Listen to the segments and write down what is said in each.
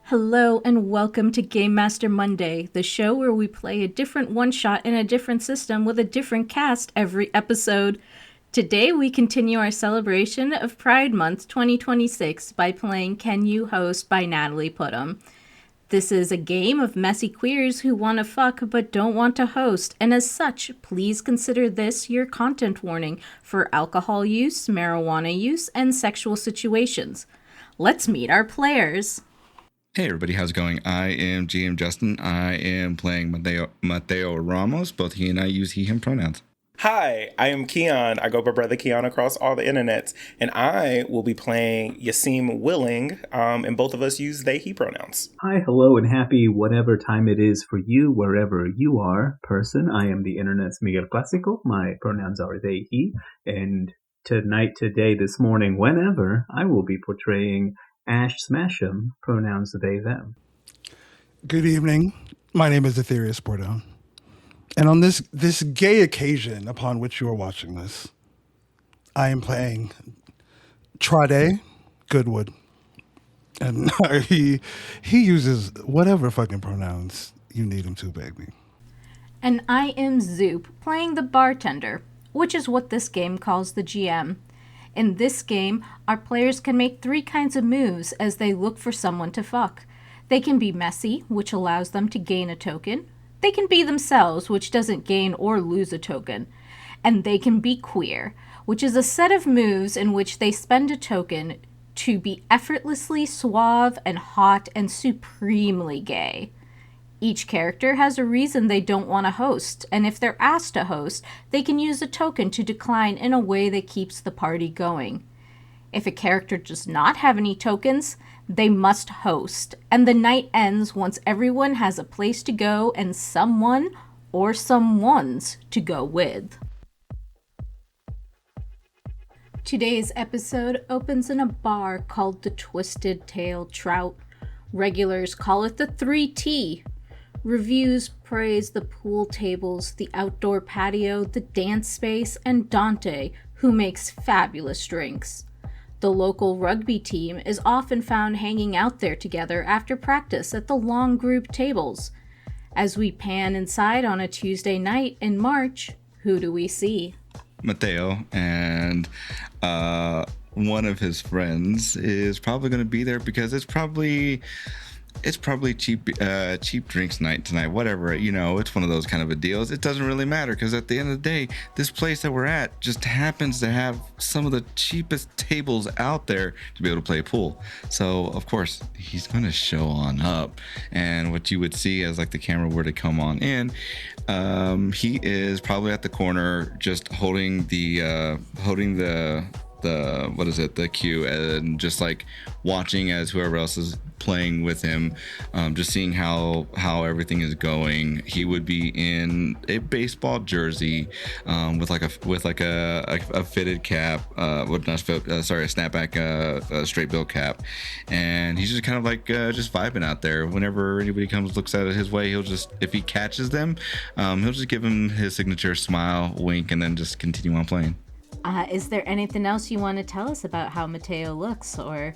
Hello and welcome to Game Master Monday, the show where we play a different one-shot in a different system with a different cast every episode. Today we continue our celebration of Pride Month 2026 by playing Can You Host by Natalie Putnam. This is a game of messy queers who want to fuck but don't want to host, and as such, please consider this your content warning for alcohol use, marijuana use, and sexual situations. Let's meet our players. Hey everybody, how's it going? I am GM Justin. I am playing Mateo Ramos. Both he and I use he/him pronouns. Hi, I am Keon. I go by Brother Keon across all the internets, and I will be playing Yasim Willing, and both of us use they/he pronouns. Hi, hello, and happy whatever time it is for you, wherever you are, person. I am the internet's Miguel Clásico. My pronouns are they/he, and tonight, today, this morning, whenever, I will be portraying Ash Smasham, pronouns they/them. Good evening. My name is Ethereus Bordone. And on this gay occasion upon which you are watching this, I am playing Trade Goodwood. And he uses whatever fucking pronouns you need him to, baby. And I am Zoop, playing the bartender, which is what this game calls the GM. In this game, our players can make 3 kinds of moves as they look for someone to fuck. They can be messy, which allows them to gain a token. They can be themselves, which doesn't gain or lose a token. And they can be queer, which is a set of moves in which they spend a token to be effortlessly suave and hot and supremely gay. Each character has a reason they don't want to host, and if they're asked to host, they can use a token to decline in a way that keeps the party going. If a character does not have any tokens, they must host, and the night ends once everyone has a place to go and someone or someones to go with. Today's episode opens in a bar called the Twisted Tail Trout. Regulars call it the 3T. Reviews praise the pool tables, the outdoor patio, the dance space, and Dante, who makes fabulous drinks. The local rugby team is often found hanging out there together after practice at the long group tables. As we pan inside on a Tuesday night in March, who do we see? Mateo and one of his friends is probably going to be there because it's probably cheap drinks night tonight, whatever, it's one of those kind of a deals. It doesn't really matter because at the end of the day, this place that we're at just happens to have some of the cheapest tables out there to be able to play pool. So of course he's going to show on up, and what you would see as like the camera were to come on in, he is probably at the corner just holding the cue, and just like watching as whoever else is playing with him, just seeing how everything is going. He would be in a baseball jersey, with a fitted cap, a snapback, straight bill cap, and he's just kind of like just vibing out there. Whenever anybody looks at it his way, he'll just, if he catches them, he'll just give him his signature smile, wink, and then just continue on playing. Is there anything else you want to tell us about how Mateo looks, or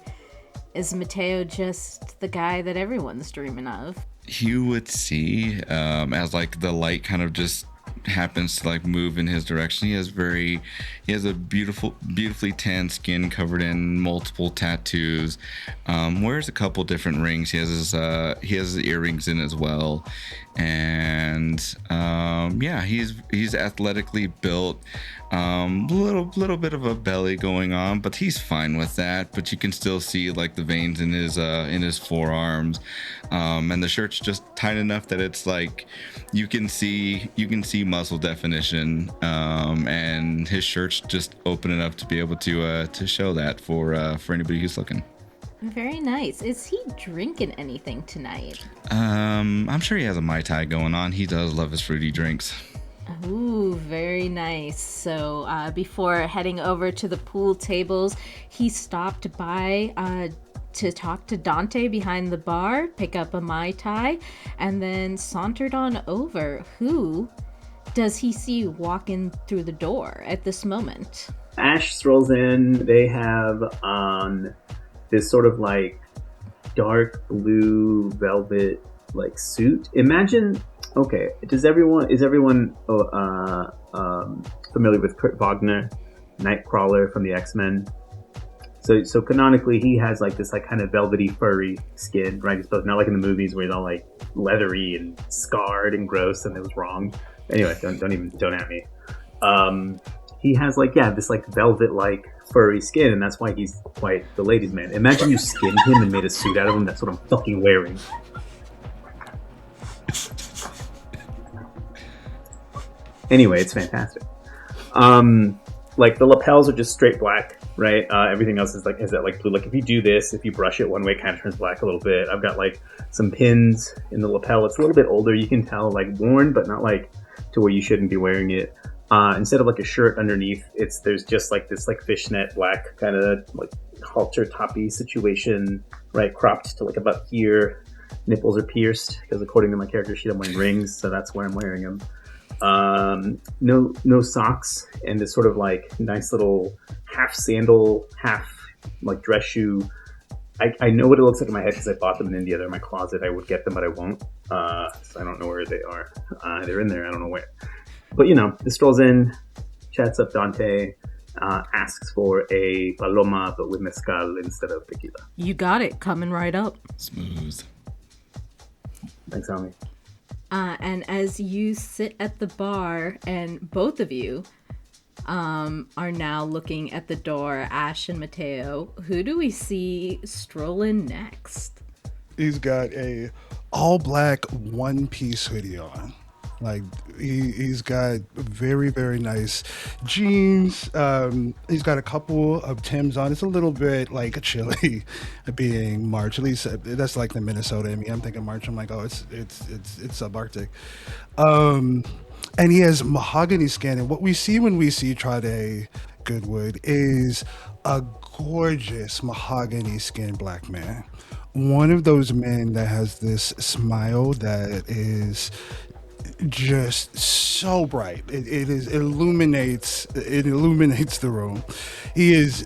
is Mateo just the guy that everyone's dreaming of? You would see, as like the light kind of just happens to like move in his direction. He has a beautifully tan skin covered in multiple tattoos. Wears a couple different rings. He has his earrings in as well, and he's athletically built. Little bit of a belly going on, but he's fine with that. But you can still see like the veins in his forearms, and the shirt's just tight enough that it's like you can see muscle definition, and his shirt's just open enough to be able to show that for anybody who's looking. Very nice. Is he drinking anything tonight? I'm sure he has a Mai Tai going on. He does love his fruity drinks. Ooh, very nice. So before heading over to the pool tables, he stopped by to talk to Dante behind the bar, pick up a Mai Tai, and then sauntered on over. Who does he see walking through the door at this moment? Ash strolls in. They have on this sort of like dark blue velvet like suit. Imagine, okay, is everyone familiar with Kurt Wagner, Nightcrawler from the X-Men? So canonically, he has like this like kind of velvety, furry skin, right? He's supposed not like in the movies where he's all like leathery and scarred and gross, and it was wrong. Anyway, don't at me. He has like this like velvet like furry skin, and that's why he's quite the ladies' man. Imagine you skinned him and made a suit out of him. That's what I'm fucking wearing. Anyway, it's fantastic. Like the lapels are just straight black, right? Everything else is that like blue. Like if you do this, if you brush it one way, it kind of turns black a little bit. I've got like some pins in the lapel. It's a little bit older. You can tell like worn, but not like to where you shouldn't be wearing it. Instead of like a shirt underneath, there's just like this like fishnet black kind of like halter toppy situation, right? Cropped to like about here. Nipples are pierced because according to my character sheet, I'm wearing rings, so that's where I'm wearing them. No socks, and this sort of like nice little half sandal, half like dress shoe. I know what it looks like in my head because I bought them in India. They're in my closet. I would get them, but I won't. So I don't know where they are. They're in there. I don't know where. But this strolls in, chats up Dante, asks for a paloma, but with mezcal instead of tequila. You got it, coming right up. Smooth. Thanks, homie. And as you sit at the bar, and both of you are now looking at the door, Ash and Mateo, who do we see strolling next? He's got a all black one-piece hoodie on. Like he's got very, very nice jeans. He's got a couple of Timbs on. It's a little bit like chilly, being March. At least that's like the Minnesota in me. I'm thinking March. I'm like, oh, it's subarctic. And he has mahogany skin. And what we see when we see Trade Goodwood is a gorgeous mahogany skinned black man. One of those men that has this smile that is just so bright. It illuminates the room. He is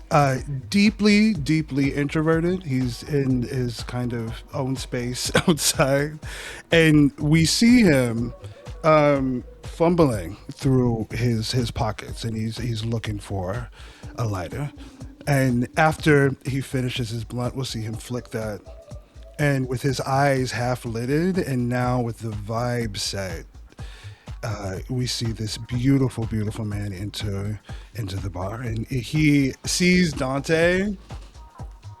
deeply introverted. He's in his kind of own space outside, and we see him fumbling through his pockets, and he's looking for a lighter. And after he finishes his blunt, we'll see him flick that, and with his eyes half lidded and now with the vibe set, we see this beautiful man enter the bar, and he sees Dante,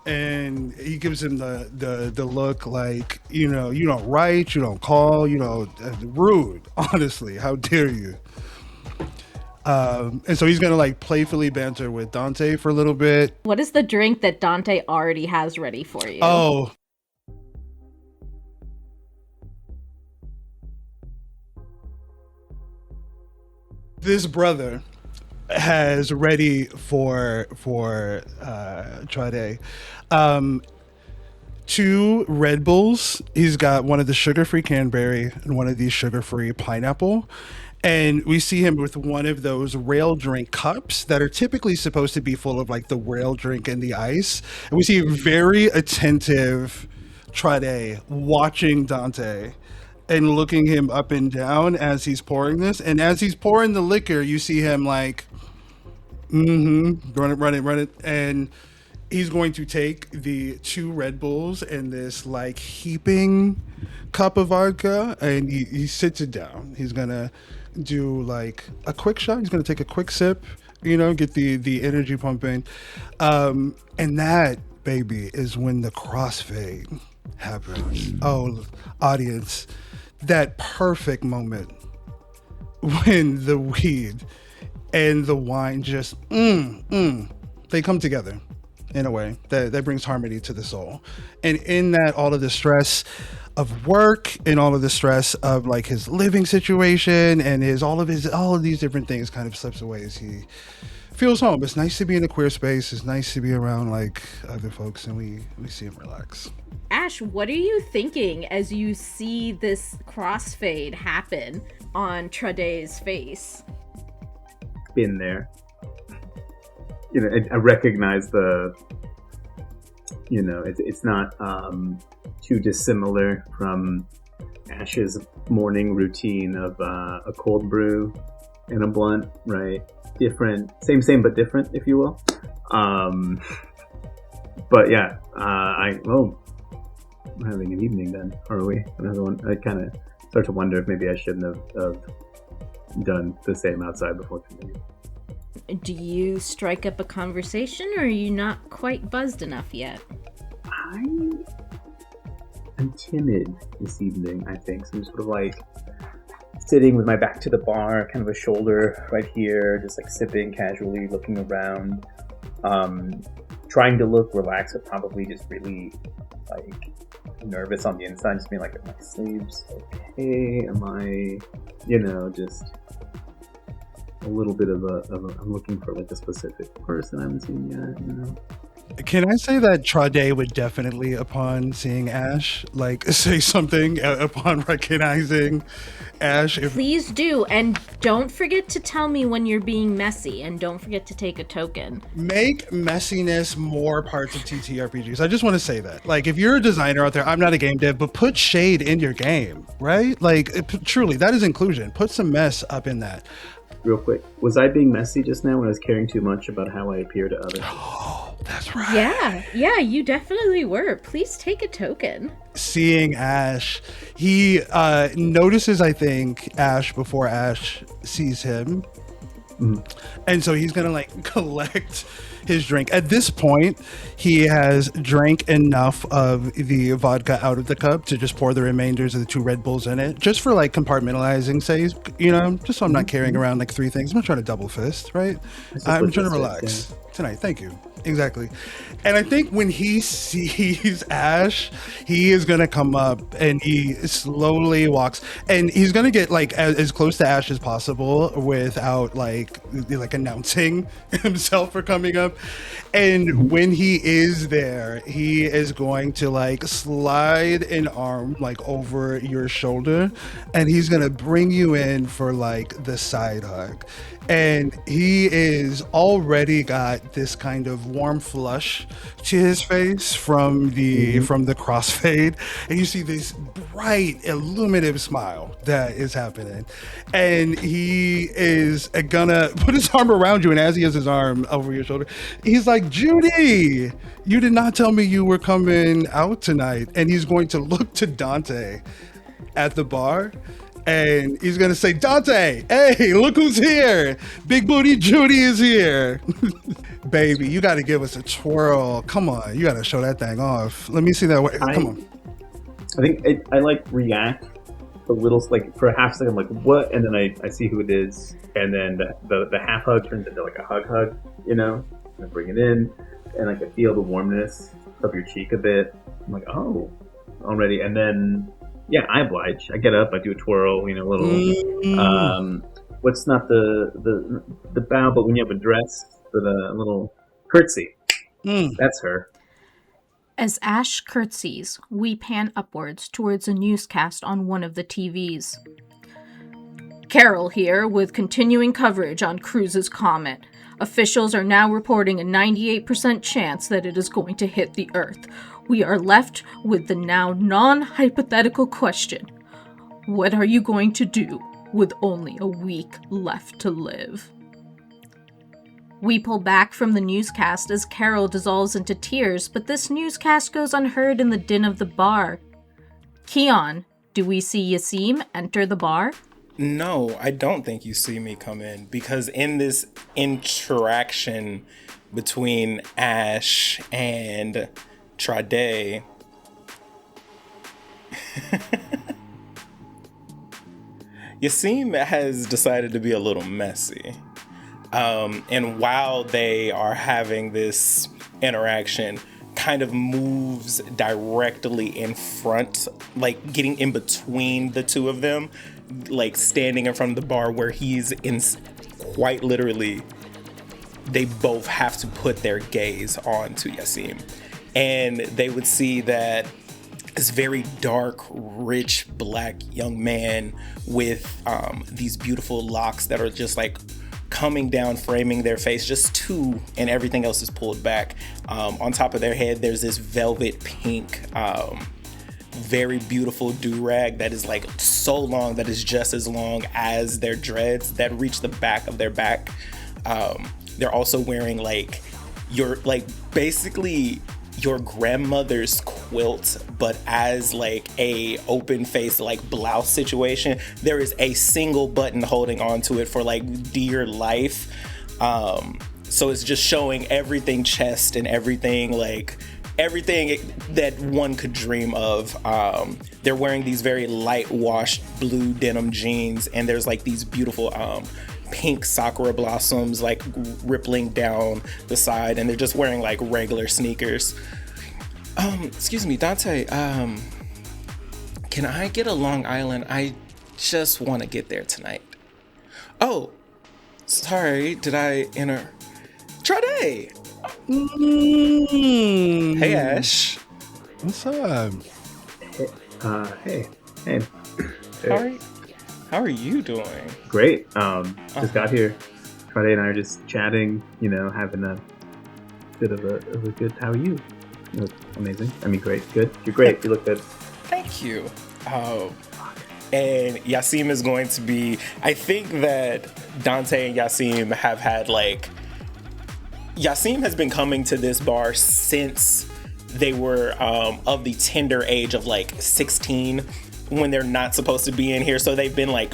and he gives him the look like, you don't write, you don't call, rude. Honestly, how dare you? And so he's gonna like playfully banter with Dante for a little bit. What is the drink that Dante already has ready for you? Oh. This brother has ready for Trade 2 Red Bulls. He's got one of the sugar-free cranberry and one of these sugar-free pineapple. And we see him with one of those rail drink cups that are typically supposed to be full of like the rail drink and the ice. And we see very attentive Trade watching Dante and looking him up and down as he's pouring this. And as he's pouring the liquor, you see him like, run it. And he's going to take the 2 Red Bulls and this like heaping cup of vodka, and he sits it down. He's gonna do like a quick shot. He's gonna take a quick sip, get the energy pumping. And that, baby, is when the crossfade happens. Oh, audience, that perfect moment when the weed and the wine just they come together in a way that brings harmony to the soul. And in that, all of the stress of work and all of the stress of like his living situation and all of these different things kind of slips away as he feels home. It's nice to be in a queer space. It's nice to be around like other folks, and we see him relax. Ash, what are you thinking as you see this crossfade happen on Trade's face? Been there. I recognize the You know, it's not too dissimilar from Ash's morning routine of a cold brew and a blunt, right? Different, same but different, if you will. But yeah, we're having an evening then, are we? Another one. I kind of start to wonder if maybe I shouldn't have done the same outside before tonight. Do you strike up a conversation, or are you not quite buzzed enough yet? I am timid this evening, I think. So I'm sort of like sitting with my back to the bar, kind of a shoulder right here, just like sipping casually, looking around, trying to look relaxed, but probably just really like nervous on the inside, just being like, are my sleeves okay? Am I, just a little bit of a I'm looking for like a specific person I haven't seen yet, Can I say that Trade would definitely, upon seeing Ash, like say something upon recognizing Ash? Please do, and don't forget to tell me when you're being messy, and don't forget to take a token. Make messiness more parts of TTRPGs. I just want to say that. Like, if you're a designer out there, I'm not a game dev, but put shade in your game, right? Like, truly, that is inclusion. Put some mess up in that. Real quick, was I being messy just now when I was caring too much about how I appear to others? Oh, that's right. Yeah, you definitely were. Please take a token. Seeing Ash, he notices, I think, Ash before Ash sees him. And so he's gonna like collect his drink. At this point, he has drank enough of the vodka out of the cup to just pour the remainders of the 2 Red Bulls in it, just for like compartmentalizing, say, just so I'm not carrying around like 3 things. I'm not trying to double fist, right? I'm trying to relax tonight. Thank you. Exactly. And I think when he sees Ash, he is going to come up and he slowly walks, and he's going to get like as close to Ash as possible without like announcing himself or coming up. And when he is there, he is going to like slide an arm like over your shoulder, and he's going to bring you in for like the side hug. And he is already got this kind of warm flush to his face from the crossfade, and you see this bright, illuminative smile that is happening. And he is gonna put his arm around you, and as he has his arm over your shoulder, he's like, "Judy, you did not tell me you were coming out tonight." And he's going to look to Dante at the bar, and he's gonna say, "Dante, hey, look who's here! Big Booty Judy is here." Baby, you gotta give us a twirl. Come on, you gotta show that thing off. Let me see that way. Come on. I think I like react a little, like for a half second, like what, and then I see who it is, and then the half hug turns into like a hug, and I bring it in, and I can feel the warmness of your cheek a bit. I'm like, oh, already, and then. Yeah, I oblige. I get up, I do a twirl, a little. What's not the bow, but when you have a dress, with a little curtsy. That's her. As Ash curtsies, we pan upwards towards a newscast on one of the TVs. Carol here with continuing coverage on Cruz's comet. Officials are now reporting a 98% chance that it is going to hit the Earth. We are left with the now non-hypothetical question. What are you going to do with only a week left to live? We pull back from the newscast as Carol dissolves into tears, but this newscast goes unheard in the din of the bar. Keon, do we see Yasim enter the bar? No, I don't think you see me come in, because in this interaction between Ash and Trade, Yasim has decided to be a little messy. And while they are having this interaction, kind of moves directly in front, like getting in between the two of them, like standing in front of the bar where he's in, quite literally, they both have to put their gaze on to Yasim. And they would see that this very dark, rich, black young man with these beautiful locks that are just like coming down, framing their face, just two, and everything else is pulled back. On top of their head, there's this velvet pink, very beautiful do-rag that is like so long that is just as long as their dreads that reach the back of their back. They're also wearing like basically your grandmother's quilt, but as like a open face like blouse situation. There is a single button holding onto it for like dear life. So it's just showing everything chest and everything that one could dream of. They're wearing these very light washed blue denim jeans, and there's like these beautiful pink sakura blossoms like rippling down the side, and they're just wearing like regular sneakers. Excuse me, Dante, can I get a Long Island? I just want to get there tonight. Oh, sorry, did I enter? Trade! Hey, Ash. What's up? Hey. How are you doing? Great. Just got here. Friday and I are just chatting, having a bit of a good. How are you? You look amazing. I mean, great. Good. You're great. You look good. Thank you. And Yasim is going to be. I think that Dante and Yasim have had like. Yasim has been coming to this bar since they were of the tender age of like 16, when they're not supposed to be in here. So they've been like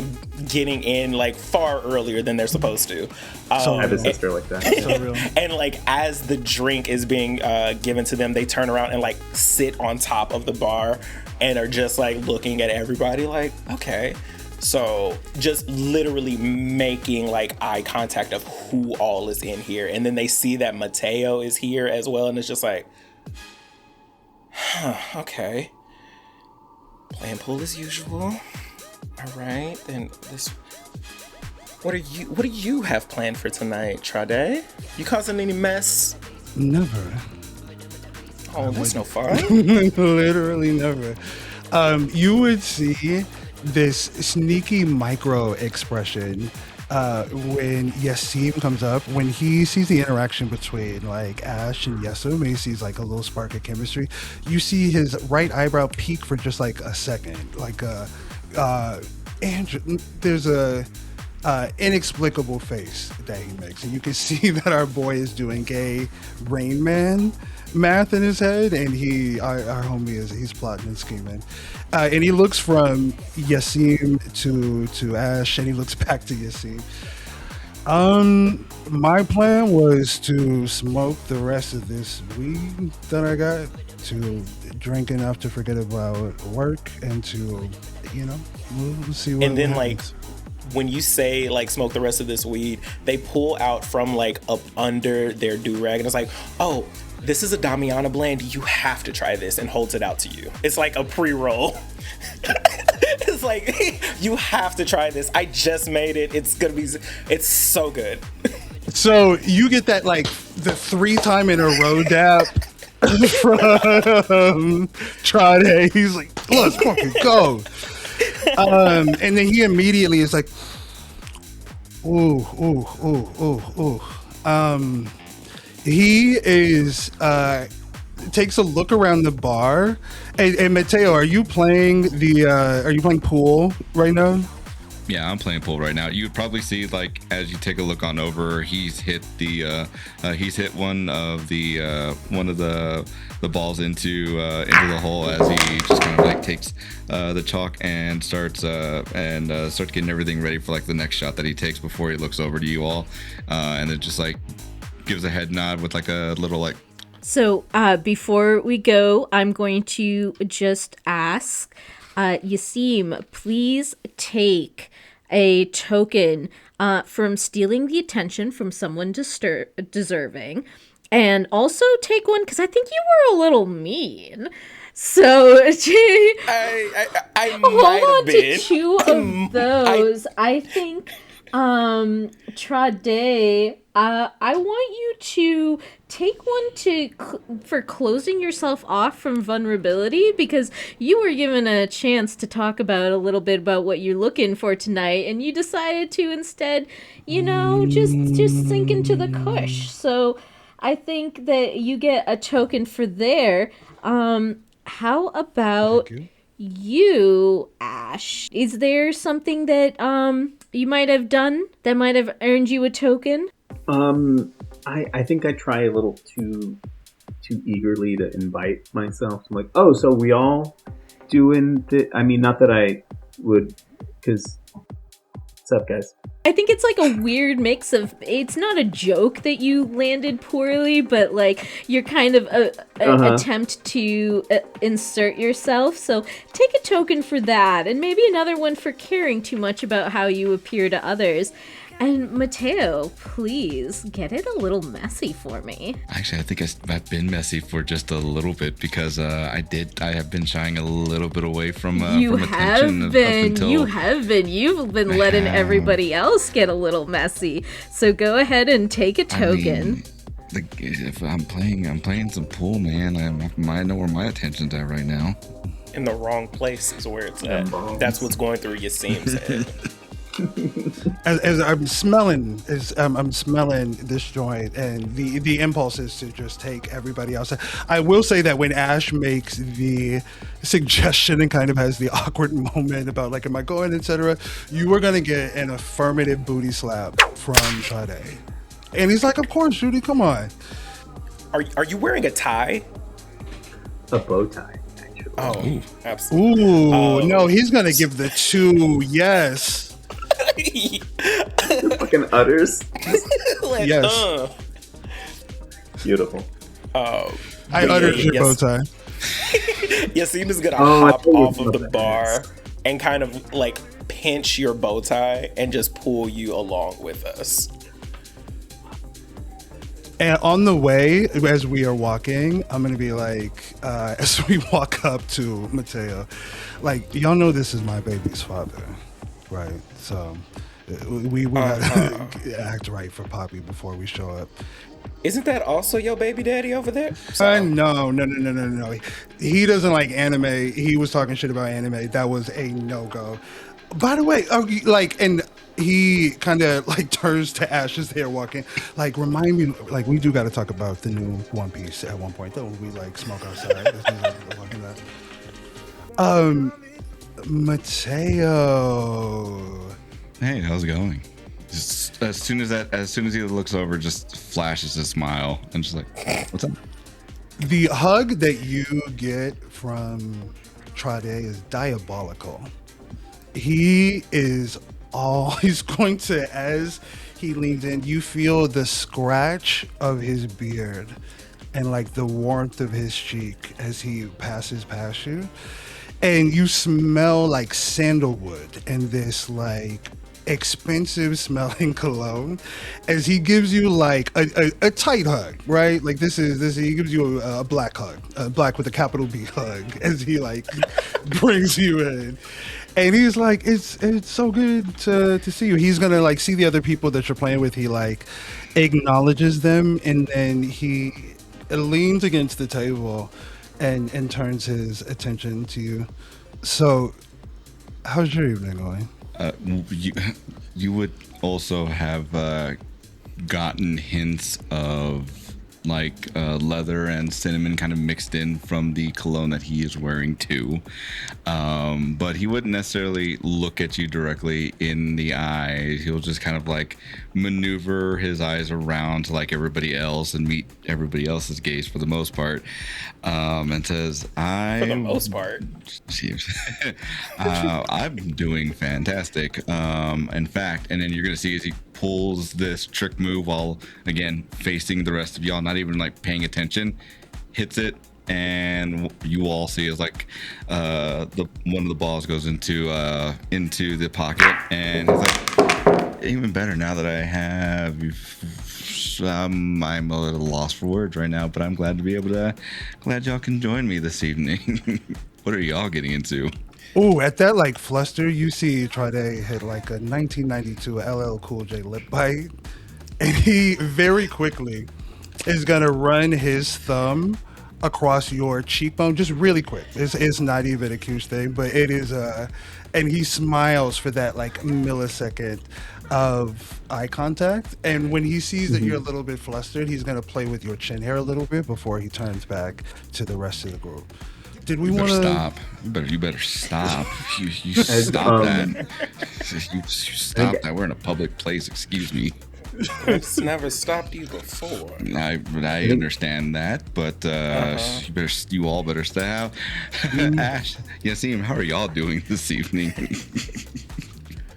getting in like far earlier than they're supposed to. So I have a sister like that. So real. And like as the drink is being given to them, they turn around and like sit on top of the bar and are just like looking at everybody like, okay. So just literally making like eye contact of who all is in here. And then they see that Mateo is here as well. And it's just like, okay. Playing pool as usual. All right. Then this, what do you have planned for tonight, Trade? You causing any mess? Never. Oh, that's no fun. Literally never. You would see this sneaky micro expression when Yasim comes up, when he sees the interaction between like Ash and Yasim, and he sees like a little spark of chemistry. You see his right eyebrow peak for just like a second, like and there's a inexplicable face that he makes, and you can see that our boy is doing gay Rain Man math in his head, and our homie he's plotting and scheming, and he looks from Yasim to Ash, and he looks back to Yasim. My plan was to smoke the rest of this weed that I got, to drink enough to forget about work, and to we'll see what. And then happens. when you say like smoke the rest of this weed, they pull out from like up under their do-rag, and it's like, oh, this is a Damiana blend, you have to try this, and holds it out to you. It's like a pre-roll. It's like, you have to try this. I just made it. It's so good. So you get that like the 3-time in a row dap from Trade. He's like, let's fucking go. And then he immediately is like, ooh. He is takes a look around the bar. And Mateo, are you playing pool right now? Yeah, I'm playing pool right now. You'd probably see, like, as you take a look on over, he's hit one of the balls into the hole, as he just kind of like takes the chalk and starts getting everything ready for like the next shot that he takes before he looks over to you all, and then just like gives a head nod with like a little like. So before we go, I'm going to just ask Yasim, please take a token from stealing the attention from someone deserving, and also take one because I think you were a little mean. So I might hold have on been. to 2 of those. I think Trade, I want you to take one for closing yourself off from vulnerability, because you were given a chance to talk about a little bit about what you're looking for tonight, and you decided to instead, just sink into the kush. So I think that you get a token for there. How about Thank you. you, Ash? Is there something that you might have done that might have earned you a token? I think I try a little too eagerly to invite myself. I'm like, oh, so we all doing the. I mean, not that I would, because what's up, guys? I think it's like a weird mix of, it's not a joke that you landed poorly, but like you're kind of attempt to insert yourself. So take a token for that, and maybe another one for caring too much about how you appear to others. And Mateo, please get it a little messy for me. Actually, I think I've been messy for just a little bit because I have been shying a little bit away from You attention have been. You've been letting have. everybody else get a little messy. So go ahead and take a token. If I'm playing some pool, man. I know where my attention's at right now. In the wrong place is where it's at. That's what's going through Yasim's head. As I'm smelling, I'm smelling this joint, and the impulse is to just take everybody else. I will say that when Ash makes the suggestion and kind of has the awkward moment about like, am I going, etc., you are gonna get an affirmative booty slap from Sade, and he's like, of course, Judy, come on. Are you wearing a tie? A bow tie, actually. Oh, absolutely. Ooh, no, he's gonna give the 2 yes. Fucking utters. Like, Yes. Beautiful. I uttered your bow tie. Yasim is gonna Oh, I hop totally off of love the that. bar and kind of like pinch your bow tie and just pull you along with us. And on the way, as we are walking, I'm gonna be like, as we walk up to Mateo, like, y'all know this is my baby's father, right? So we gotta act right for Poppy before we show up. Isn't that also your baby daddy over there? No. He doesn't like anime. He was talking shit about anime. That was a no-go. By the way, and he kind of like turns to Ash as they're walking. Like, remind me, like, we do got to talk about the new One Piece at one point, though. We like smoke outside. Mateo. Hey, how's it going? Just as soon as he looks over, just flashes a smile and just like, what's up? The hug that you get from Trade is diabolical. He is he's going to, as he leans in, you feel the scratch of his beard and like the warmth of his cheek as he passes past you. And you smell like sandalwood and this like expensive smelling cologne as he gives you like a tight hug, right? Like this he gives you a black hug, a black with a capital B hug, as he like brings you in. And he's like, it's so good to see you. He's gonna like see the other people that you're playing with. He like acknowledges them, and then he leans against the table and turns his attention to you. So, how's your evening going? You would also have gotten hints of like leather and cinnamon kind of mixed in from the cologne that he is wearing too, but he wouldn't necessarily look at you directly in the eye. He'll just kind of like maneuver his eyes around to like everybody else and meet everybody else's gaze for the most part, and says, For the most part. I'm doing fantastic. In fact, and then you're gonna see as he pulls this trick move while again facing the rest of y'all, not even like paying attention, hits it, and you all see is like one of the balls goes into the pocket, and he's like, even better now that I have you. I'm a little lost for words right now, but I'm glad y'all can join me this evening. What are y'all getting into? Ooh, at that like fluster, you see Trade hit like a 1992 LL Cool J lip bite, and he very quickly is gonna run his thumb across your cheekbone, just really quick. It's not even a cute thing, but it is and he smiles for that like millisecond of eye contact. And when he sees that you're a little bit flustered, he's gonna play with your chin hair a little bit before he turns back to the rest of the group. Did we You want better to stop. You better stop. You stop that. You stop that. We're in a public place. Excuse me. It's never stopped you before. I understand that, but you all better stop. Ash, Yasim, how are y'all doing this evening?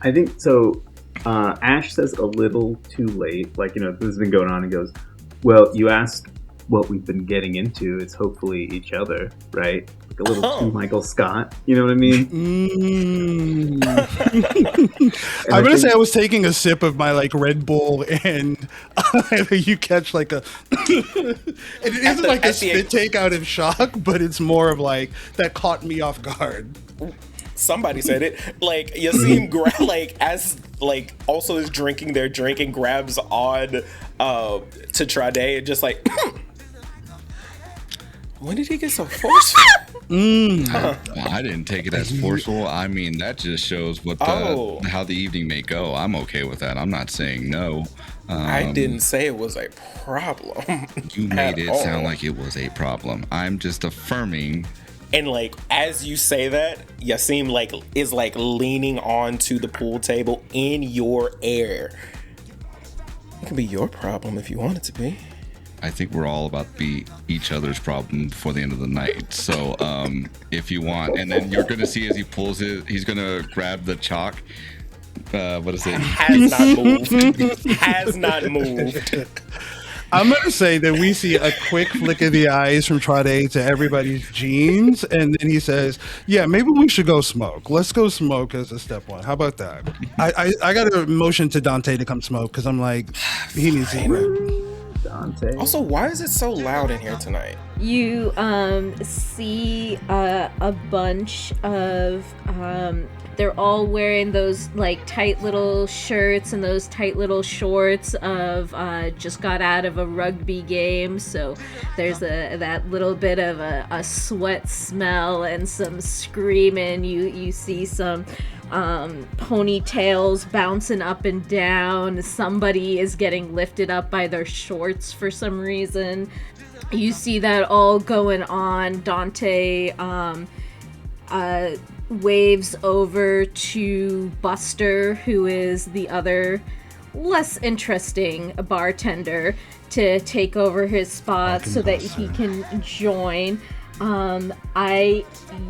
I think so. Ash says a little too late. Like, this has been going on, and goes, well, you asked what we've been getting into. It's hopefully each other, right? Like a little too Michael Scott. You know what I mean? I'm gonna say I was taking a sip of my like Red Bull, and you catch like a and it isn't like a spit take out of shock, but it's more of like that caught me off guard. Somebody said it. Like Yasim as also is drinking their drink and grabs on to Trade and just like when did he get so forceful? I didn't take it as forceful. I mean, that just shows how the evening may go. I'm okay with that. I'm not saying no. I didn't say it was a problem. You made it sound like it was a problem. I'm just affirming. And like as you say that, Yasim is leaning onto the pool table in your air. It can be your problem if you want it to be. I think we're all about to be each other's problem before the end of the night. So if you want, and then you're gonna see as he pulls it, he's gonna grab the chalk. What is it? Has not moved. Has not moved. I'm gonna say that we see a quick flick of the eyes from Trade to everybody's jeans, and then he says, "Yeah, maybe we should go smoke. Let's go smoke as a step one. How about that?" I got a motion to Dante to come smoke because I'm like, he needs to rip. Dante. Also, why is it so loud in here tonight? You see a bunch of they're all wearing those like tight little shirts and those tight little shorts of just got out of a rugby game, so there's that little bit of a sweat smell and some screaming. You see some ponytails bouncing up and down. Somebody is getting lifted up by their shorts for some reason. You see that all going on. Dante waves over to Buster, who is the other less interesting bartender, to take over his spot so that he can join.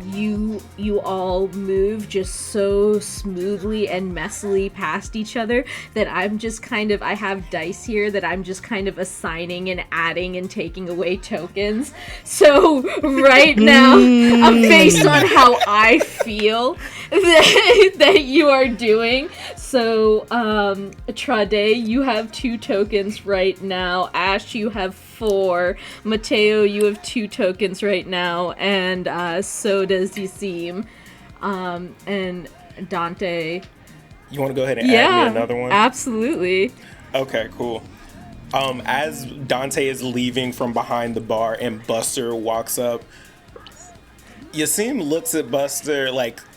You all move just so smoothly and messily past each other that I'm just I have dice here that I'm just kind of assigning and adding and taking away tokens. So right now, based on how I feel that you are doing. So, Trade, you have 2 tokens right now. Ash, you have 4. Mateo, you have 2 tokens right now, and so does Yasim. And Dante. You want to go ahead and add me another one? Absolutely. Okay, cool. As Dante is leaving from behind the bar and Buster walks up, Yasim looks at Buster,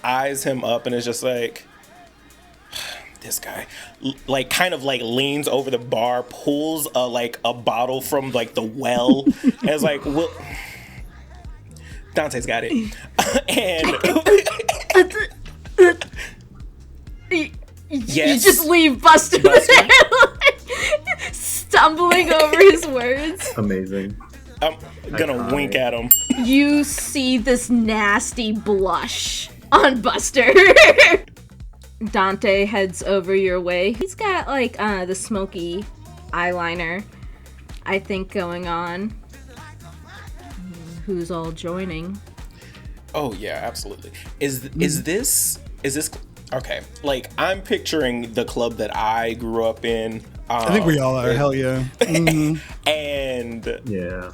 eyes him up, and is just like, this guy, kind of leans over the bar, pulls a bottle from the well, and is like, well, Dante's got it. And yes, you just leave Buster there, stumbling over his words. Amazing. I'm gonna wink at him. You see this nasty blush on Buster. Dante heads over your way. He's got the smoky eyeliner, I think, going on. Who's all joining? Oh yeah, absolutely. Is this okay? I'm picturing the club that I grew up in. I think we all are. Hell yeah. Mm-hmm. And yeah.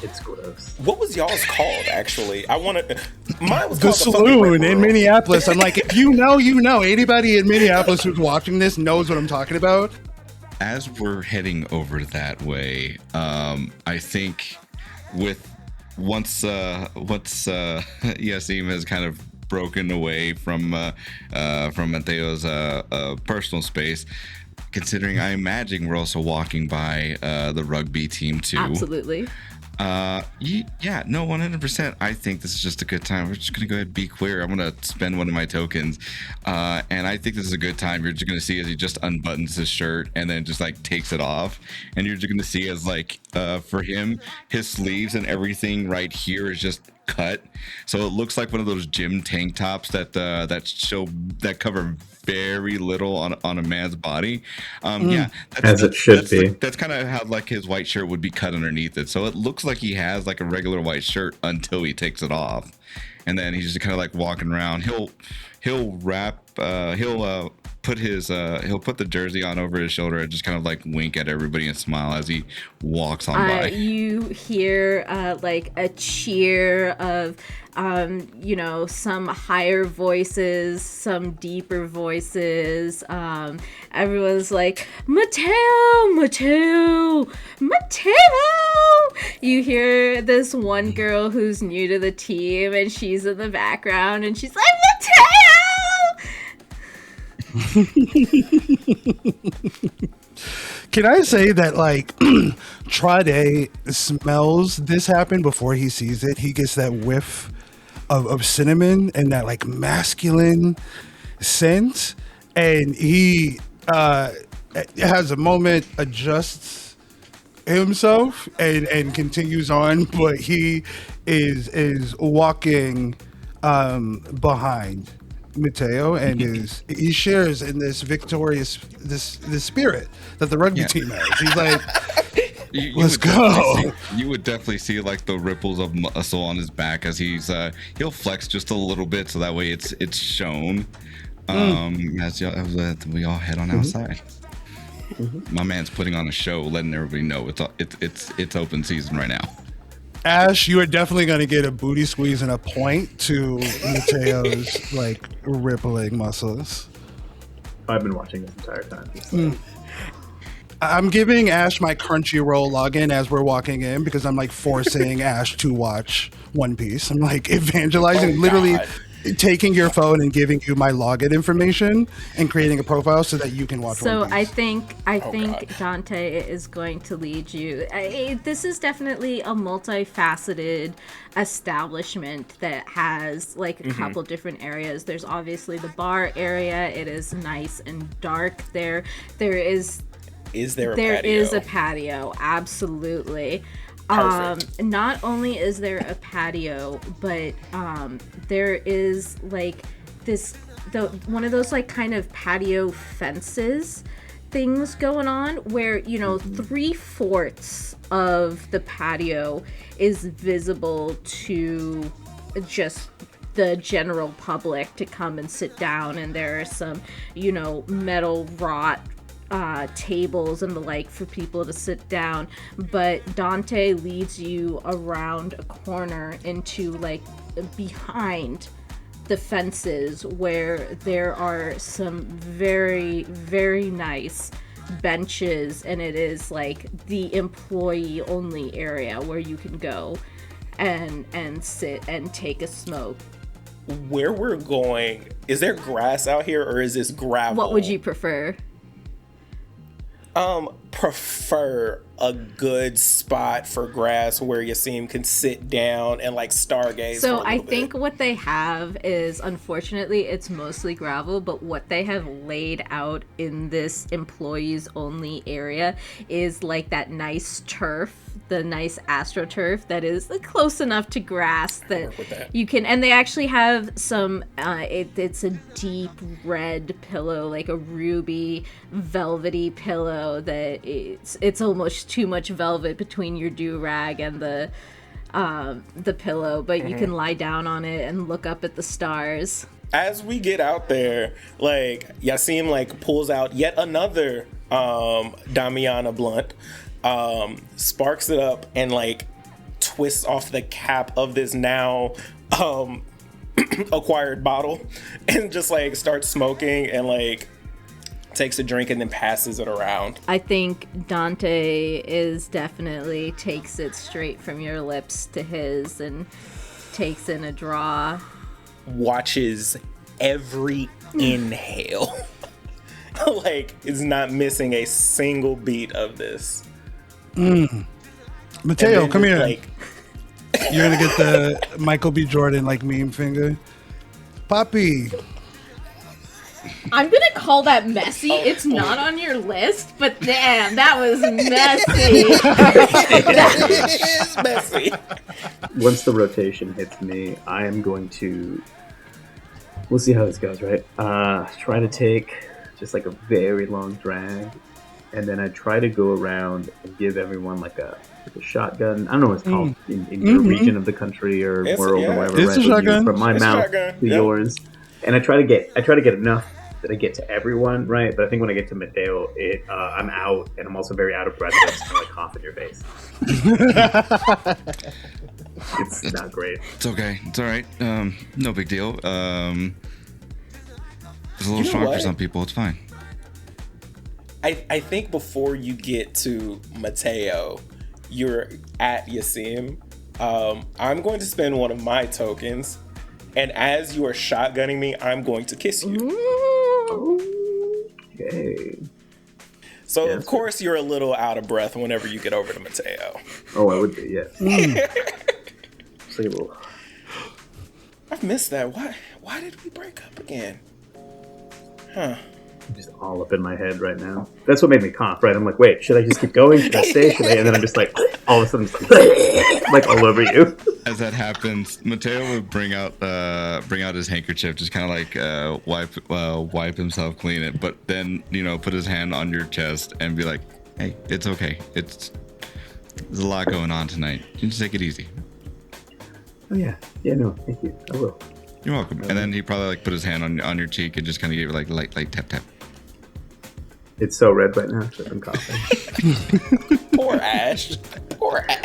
It's gross. What was y'all's called, actually? Mine was The called saloon in Minneapolis. Minneapolis. I'm like, if you know, you know. Anybody in Minneapolis who's watching this knows what I'm talking about. As we're heading over that way, I think once Yasim has kind of broken away from Mateo's personal space, considering I imagine we're also walking by the rugby team too. Absolutely. Yeah, no, 100%. I think this is just a good time. We're just gonna go ahead and be queer. I'm gonna spend one of my tokens, and I think this is a good time. You're just gonna see as he just unbuttons his shirt and then just like takes it off, and you're just gonna see as like for him, his sleeves and everything right here is just cut, so it looks like one of those gym tank tops that cover very little on a man's body. Yeah, As it should be. That's kind of how like his white shirt would be cut underneath it, so it looks like he has like a regular white shirt until he takes it off, and then he's just kind of like walking around. He'll put the jersey on over his shoulder and just kind of like wink at everybody and smile as he walks on by. You hear like a cheer of some higher voices, some deeper voices. Everyone's like, Mateo. You hear this one girl who's new to the team, and she's in the background, and she's like, Mateo. Can I say that, like, Trade smells this happen before he sees it? He gets that whiff of cinnamon and that, like, masculine scent. And he has a moment, adjusts himself, and continues on. But he is walking behind Mateo, and he shares in this victorious this spirit that the rugby team has. He's like, let's go. You would definitely see like the ripples of muscle on his back as he'll flex just a little bit, so that way it's shown. As we all head on outside. My man's putting on a show, letting everybody know it's open season right now. Ash, you are definitely going to get a booty squeeze and a point to Mateo's like rippling muscles. I've been watching this entire time. I'm giving Ash my Crunchyroll login as we're walking in because I'm like forcing Ash to watch One Piece. I'm like evangelizing, literally taking your phone and giving you my login information and creating a profile so that you can watch So One Piece. I think Dante is going to lead you. This is definitely a multifaceted establishment that has like a couple different areas. There's obviously the bar area. It is nice and dark there. Is there a patio? Absolutely. Not only is there a patio, but there is like one of those like kind of patio fences things going on where 3/4 of the patio is visible to just the general public to come and sit down, and there are some metal wrought tables and the like for people to sit down. But Dante leads you around a corner into like behind the fences where there are some very, very nice benches, and it is like the employee only area where you can go and sit and take a smoke. Where we're going, is there grass out here or is this gravel? What would you prefer? Prefer a good spot for grass where Yasim can sit down and like stargaze. So I think what they have is, unfortunately, it's mostly gravel, but what they have laid out in this employees only area is like that nice turf, the nice AstroTurf that is close enough to grass that you can, and they actually have some, it's a deep red pillow, like a ruby velvety pillow that it's almost too much velvet between your do-rag and the pillow, but you can lie down on it and look up at the stars. As we get out there, like Yasim like pulls out yet another Damiana blunt, sparks it up, and like twists off the cap of this now acquired bottle and just like starts smoking and like takes a drink and then passes it around. I think Dante is definitely takes it straight from your lips to his and takes in a draw. Watches every inhale. Like, is not missing a single beat of this. Mateo, come here. Like, You're gonna get the Michael B. Jordan like meme finger. Papi. I'm gonna call that messy. It's not on your list, but damn, that was messy. it is messy. Once the rotation hits me, I am going to. We'll see how this goes, right? Try to take just like a very long drag, and then I try to go around and give everyone like a shotgun. I don't know what it's called in your region of the country or world or whatever. It's a shotgun. From my mouth to yours, and I try to get enough that I get to everyone, right? But I think when I get to Mateo, I'm out, and I'm also very out of breath. I just kind of like cough in your face. It's not great. It's okay. It's all right. No big deal. It's a little strong for some people. It's fine. I think before you get to Mateo, you're at Yasim. I'm going to spend one of my tokens, and as you are shotgunning me, I'm going to kiss you. Okay. So of course you're a little out of breath whenever you get over to Mateo. Oh, I would be, yes. It's like a little... I've missed that. Why did we break up again? Huh. Just all up in my head right now. That's what made me cough, right? I'm like, wait, should I just keep going? Should I stay? Should I? And then I'm just like, all of a sudden, like all over you. As that happens, Mateo would bring out his handkerchief, just kind of like wipe himself clean it, but then put his hand on your chest and be like, "Hey, it's okay. There's a lot going on tonight. You just take it easy." Oh yeah, no, thank you. I will. You're welcome. And then he probably put his hand on your cheek and just kind of gave it like light tap tap. It's so red right now that I'm coughing. Poor Ash.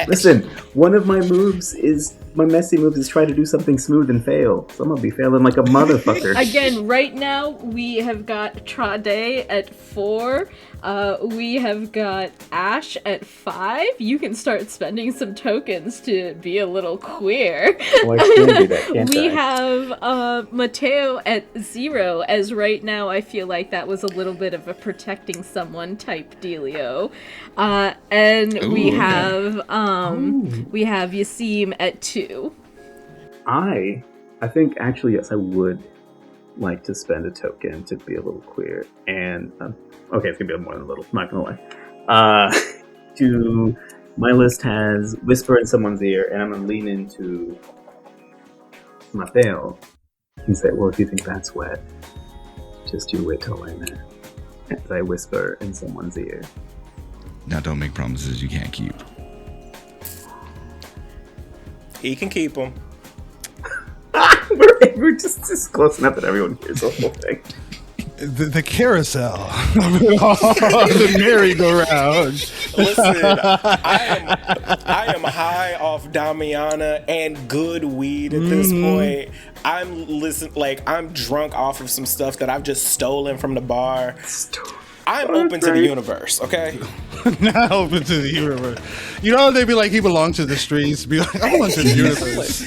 Listen, one of my messy moves is try to do something smooth and fail. So I'm gonna be failing like a motherfucker. Again, right now we have got Trade at 4. We have got Ash at 5. You can start spending some tokens to be a little queer. Well, I can do that, can't We I? have Mateo at 0, as right now I feel like that was a little bit of a protecting someone type dealio. And we have Yasim at 2. I think actually yes, I would like to spend a token to be a little queer, and okay, it's gonna be more than a little. I'm not gonna lie. My list has whisper in someone's ear, and I'm gonna lean into Mateo and say, "Well, if you think that's wet, just you wait till I'm there." As I whisper in someone's ear. Now, don't make promises you can't keep. He can keep them. We're just close enough that everyone hears the whole thing. The carousel, the merry-go-round. Listen, I am high off Damiana and good weed at this point. I'm drunk off of some stuff that I've just stolen from the bar. I'm open to the universe, okay? Not open to the universe. They'd be like, he belongs to the streets. Be like, I belong to the universe.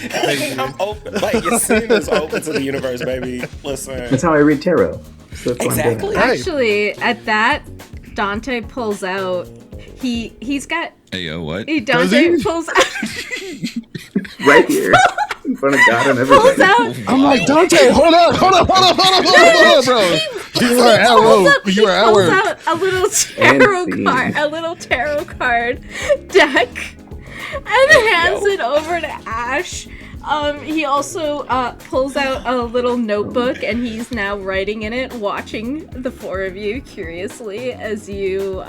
I'm open. Like, Yasim is open to the universe, baby. Listen. That's how I read tarot. So that's what I'm Exactly. doing. Actually, at that, Dante pulls out. He's got. Hey, yo, what? Dante pulls out. Right here. In front of God and everything. Pulls out. I'm like, Dante, hold on, bro. You are at work. You are at Pulls work. out a little tarot card deck, and hands it over to Ash. He also pulls out a little notebook, and he's now writing in it, watching the 4 of you curiously as you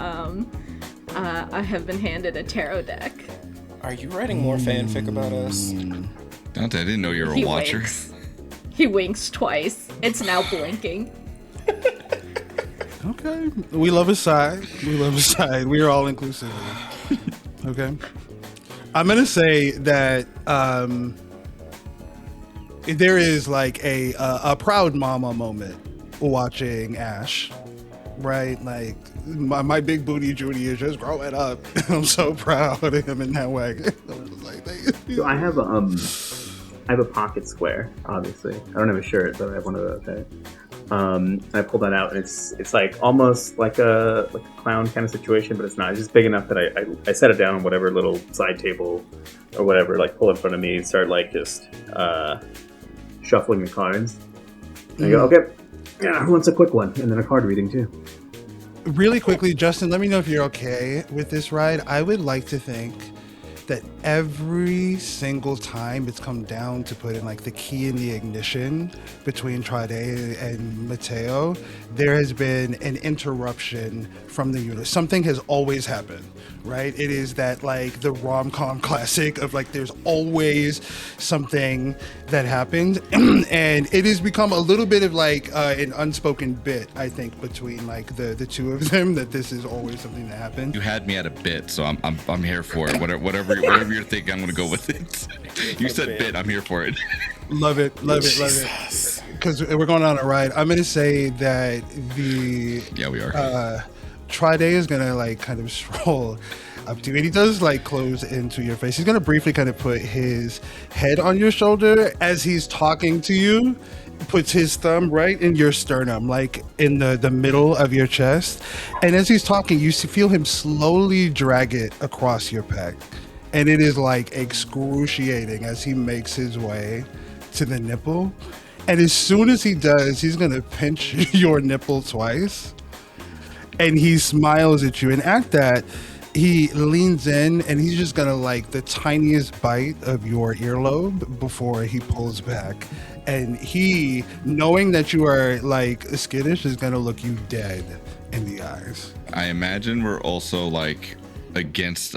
have been handed a tarot deck. Are you writing more fanfic about us? Dante, I didn't know you were a watcher. Winks. He winks twice. It's now blinking. Okay. We love his side. We are all inclusive. Okay. I'm gonna say that there is like a proud mama moment watching Ash, right? Like my big booty Judy is just growing up. I'm so proud of him in that way. So I have a pocket square. Obviously, I don't have a shirt, but I have one of those. Right? I pull that out, and it's like almost like a clown kind of situation, but it's not. It's just big enough that I set it down on whatever little side table or whatever, like pull in front of me, and start like just shuffling the cards. And I go, okay, yeah, who wants a quick one? And then a card reading too. Really quickly, Justin, let me know if you're okay with this ride. I would like to think that every single time it's come down to putting like the key in the ignition between Trade and Mateo, there has been an interruption from the universe. Something has always happened, right? It is that like the rom-com classic of like there's always something that happens, and it has become a little bit of like an unspoken bit, I think, between like the two of them, that this is always something that happens. You had me at a bit, so I'm here for it. Whatever you're thinking, I'm gonna go with it. You said bit, I'm here for it. Love it. Because we're going on a ride. I'm gonna say that we are. Trade is gonna like kind of stroll up to you, and he does like close into your face. He's gonna briefly kind of put his head on your shoulder as he's talking to you. Puts his thumb right in your sternum, like in the middle of your chest, and as he's talking, you feel him slowly drag it across your pec, and it is like excruciating as he makes his way to the nipple. And as soon as he does, he's gonna pinch your nipple twice, and he smiles at you, and at that he leans in and he's just gonna like the tiniest bite of your earlobe before he pulls back. And he, knowing that you are like skittish, is gonna look you dead in the eyes. I imagine we're also like against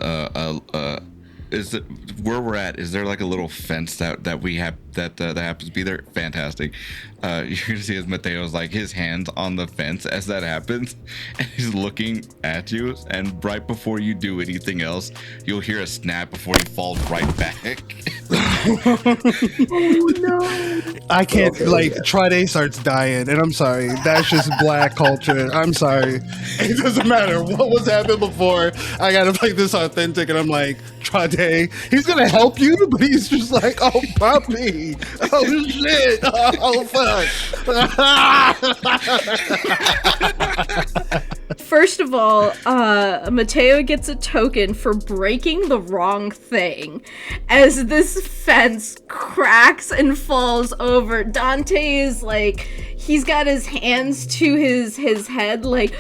is it where we're at? Is there like a little fence that we have that happens to be there? Fantastic. You're gonna see as Mateo's like his hands on the fence as that happens, and he's looking at you. And right before you do anything else, you'll hear a snap before he falls right back. Oh no! I can't Trade starts dying, and I'm sorry. That's just black culture. I'm sorry. It doesn't matter what was happening before. I gotta play this authentic, and I'm like, Trade, he's gonna help you, but he's just like, oh puppy, oh shit, oh fuck. First of all, Mateo gets a token for breaking the wrong thing. As this fence cracks and falls over, Dante is like, he's got his hands to his head like,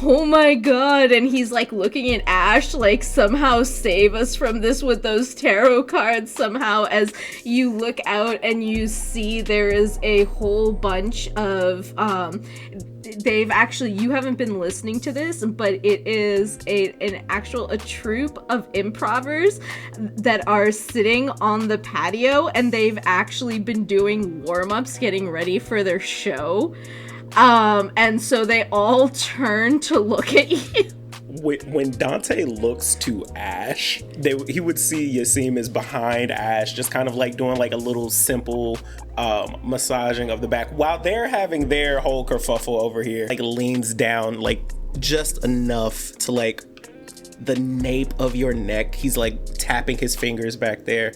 oh my god, and he's like looking at Ash like, somehow save us from this with those tarot cards somehow, as you look out and you see there is a whole bunch of they've actually, you haven't been listening to this, but it is a troupe of improvers that are sitting on the patio, and they've actually been doing warm-ups getting ready for their show. And so they all turn to look at you. When Dante looks to Ash, he would see Yasim is behind Ash, just kind of like doing like a little simple massaging of the back while they're having their whole kerfuffle over here. Like leans down like just enough to like the nape of your neck. He's like tapping his fingers back there.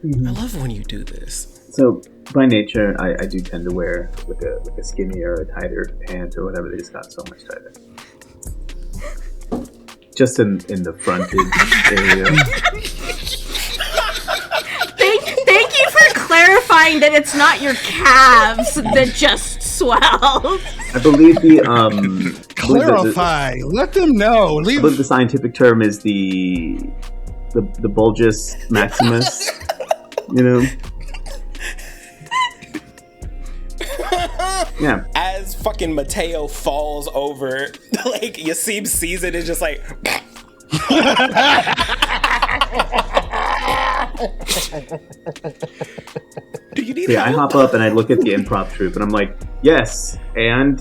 I love when you do this. So by nature, I do tend to wear like a skinnier or a tighter pant or whatever. They just got so much tighter. Just in the frontage area. Thank you for clarifying that it's not your calves that just swell. I believe Clarify. Let them know. I believe the scientific term is the bulbous maximus. You know. Yeah. As fucking Mateo falls over, like Yasim sees it and just like. Do you need help? I hop up and I look at the improv troupe and I'm like, yes, and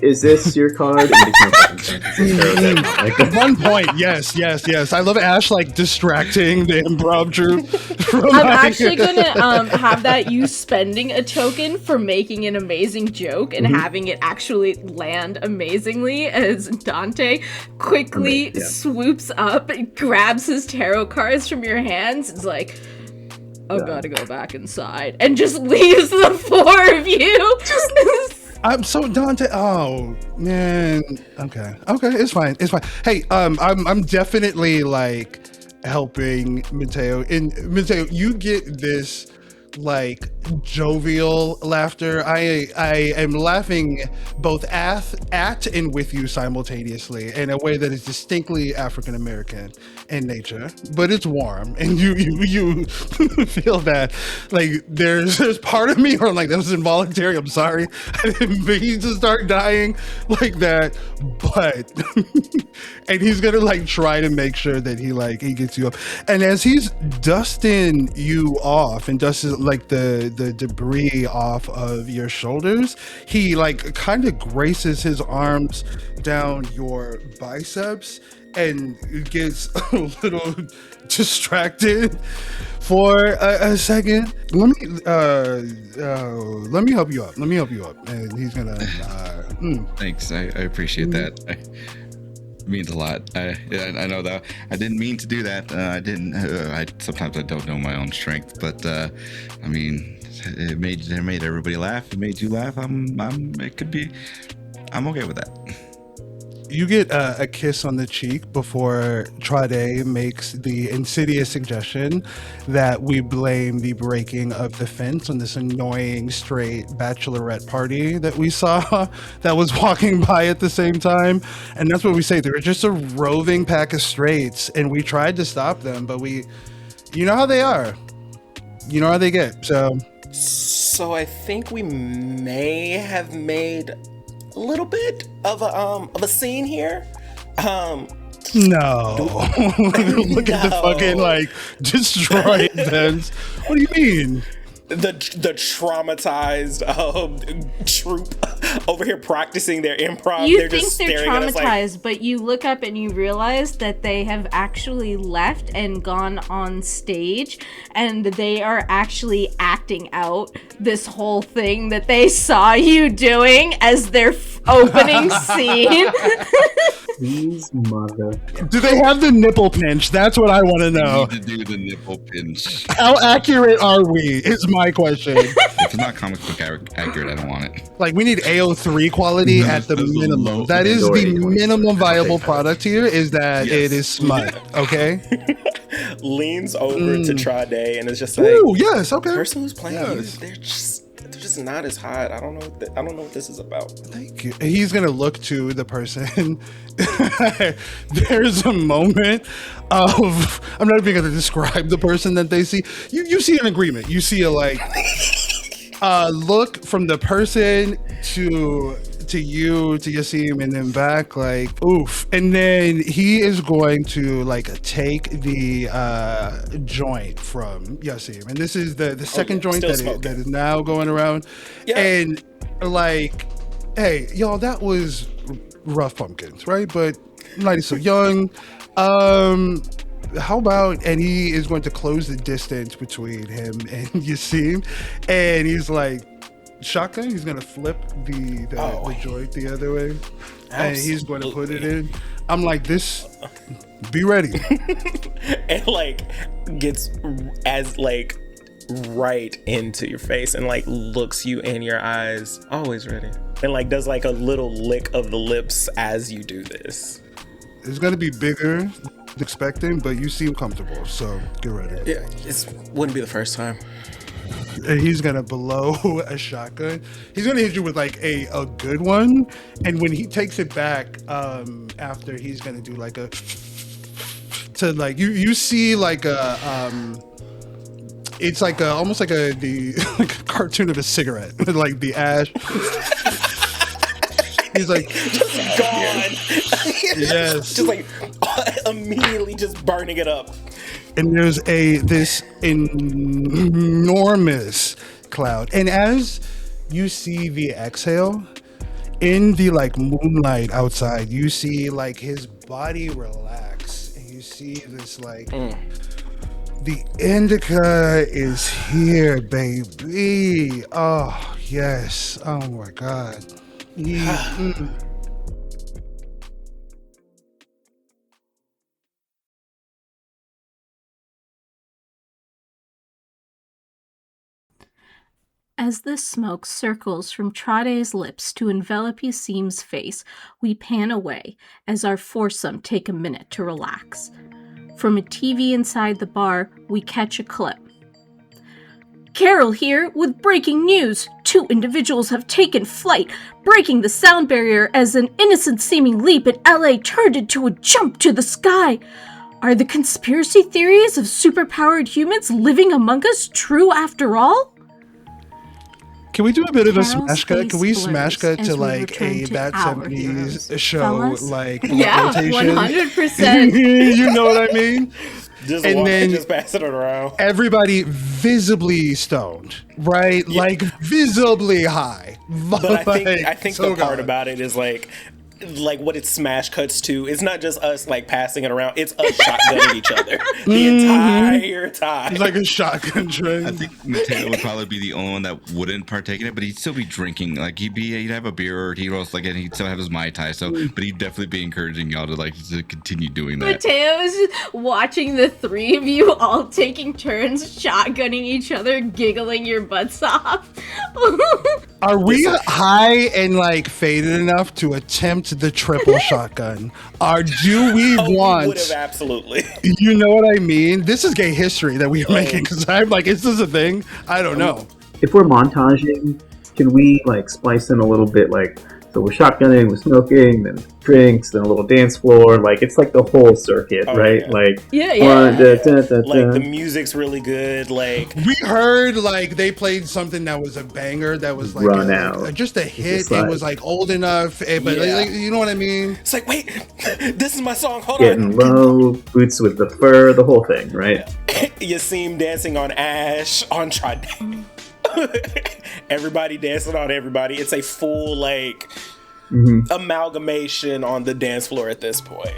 Is this your card? It makes no fucking sense. It's a Pharaoh's Egg comic. At one point, yes. I love Ash like distracting the improv troupe. From, I'm like- actually gonna have that you spending a token for making an amazing joke and having it actually land amazingly as Dante quickly Yeah. swoops up, grabs his tarot cards from your hands, and is like, I've Yeah. gotta go back inside, and just leaves the four of you. I'm so Dante. Oh man. Okay. It's fine. Hey, I'm definitely like helping Mateo. And Mateo, you get this like jovial laughter. I am laughing both at and with you simultaneously in a way that is distinctly African American in nature, but it's warm, and you feel that like there's part of me, or like that was involuntary. I'm sorry, I didn't mean to start dying like that, but and he's gonna like try to make sure that he gets you up, and as he's dusting you off and dusting like the debris off of your shoulders, he like kind of graces his arms down your biceps and gets a little distracted for a second. Let me help you up. And he's gonna Thanks. I appreciate that. It means a lot. I know that I didn't mean to do that. I didn't. Sometimes I don't know my own strength, but I mean, it made everybody laugh. It made you laugh. I'm okay with that. You get a kiss on the cheek before Trade makes the insidious suggestion that we blame the breaking of the fence on this annoying straight bachelorette party that we saw that was walking by at the same time. And that's what we say. They were just a roving pack of straights, and we tried to stop them, but you know how they are. You know how they get. So I think we may have made a little bit of a scene here. No. Look at the No. fucking like destroyed fence. What do you mean? The traumatized troupe over here practicing their improv. You they're think just they're staring at us like, traumatized, but you look up and you realize that they have actually left and gone on stage, and they are actually acting out this whole thing that they saw you doing as their opening scene. These mother. Do they have the nipple pinch? That's what I want to know. You need to do the nipple pinch. How accurate are we? Is my question. If it's not comic book accurate, I don't want it. Like, we need AO3 quality No, at the those are minimum. low. That is Or the 820. minimum viable I'll take that. product here, is that Yes. it is smut. Okay? leans over to Trade and is just like, Ooh, yes, okay. the person who's playing you, Yes. they're just not as hot. I don't know what this is about. Thank you. He's gonna look to the person. There's a moment of, I'm not even gonna describe the person that they see. You see an agreement. You see a like look from the person to you, to Yasim, and then back, like, oof. And then he is going to like take the joint from Yasim, and this is the second joint still that smoking. is now going around. Yeah. And like, hey, y'all, that was rough pumpkins, right? But night is so young. How about, and he is going to close the distance between him and Yasim, and he's like, shotgun, he's gonna flip the joint the other way, and he's going to put it in. I'm like, this, be ready. And like gets as like right into your face and like looks you in your eyes, always ready, and like does like a little lick of the lips as you do this. It's gonna be bigger than expecting, but you seem comfortable, so get ready. Yeah, it wouldn't be the first time. And he's gonna blow a shotgun. He's gonna hit you with like a good one, and when he takes it back, after, he's gonna do like a to like you see like a it's like a almost like like a cartoon of a cigarette with like the ash. He's like, Gone. yes. Just like immediately just burning it up. And there's this enormous cloud, and as you see the exhale, in the like moonlight outside, you see like his body relax, and you see this like the indica is here, baby. Oh yes. Oh my god. As the smoke circles from Trade's lips to envelop Yasim's face, we pan away as our foursome take a minute to relax. From a TV inside the bar, we catch a clip. Carol here with breaking news. 2 individuals have taken flight, breaking the sound barrier as an innocent-seeming leap at LA turned into a jump to the sky. Are the conspiracy theories of superpowered humans living among us true after all? Can we do a bit of a Carol's smash cut? Can we face smash cut blurs to as we like return a to That our 70s heroes. show, Fellas? like Yeah, rotation? 100%. You know what I mean? Just And walk then- and just pass it around. Everybody visibly stoned, right? Like visibly high. But I think so the part good. about it is like what it smash cuts to. It's not just us like passing it around. It's us shotgunning each other the entire time. It's like a shotgun train. I think Mateo would probably be the only one that wouldn't partake in it, but he'd still be drinking. Like he'd have a beer, or he'd also like, and he'd still have his Mai Tai. So, but he'd definitely be encouraging y'all to continue doing that. Mateo is just watching the 3 of you all taking turns shotgunning each other, giggling your butts off. Are we high and like faded enough to attempt the triple shotgun? Or do we We want? would have absolutely. You know what I mean? This is gay history that we are making, because I'm like, is this a thing? I don't know. If we're montaging, can we like splice in a little bit like, so we're shotgunning, we're smoking, then drinks, then a little dance floor, like it's like the whole circuit, Oh, right? yeah. Like Yeah. Like the music's really good. Like We heard like they played something that was a banger, that was like Run Out. just a hit. Just It like- was like old enough, but Yeah. like, you know what I mean? it's like, wait, this is my song. Hold getting on. low, boots with the fur, the whole thing, right? Yasim dancing on Ash on Trade. Everybody dancing on everybody. It's a full like amalgamation on the dance floor at this point.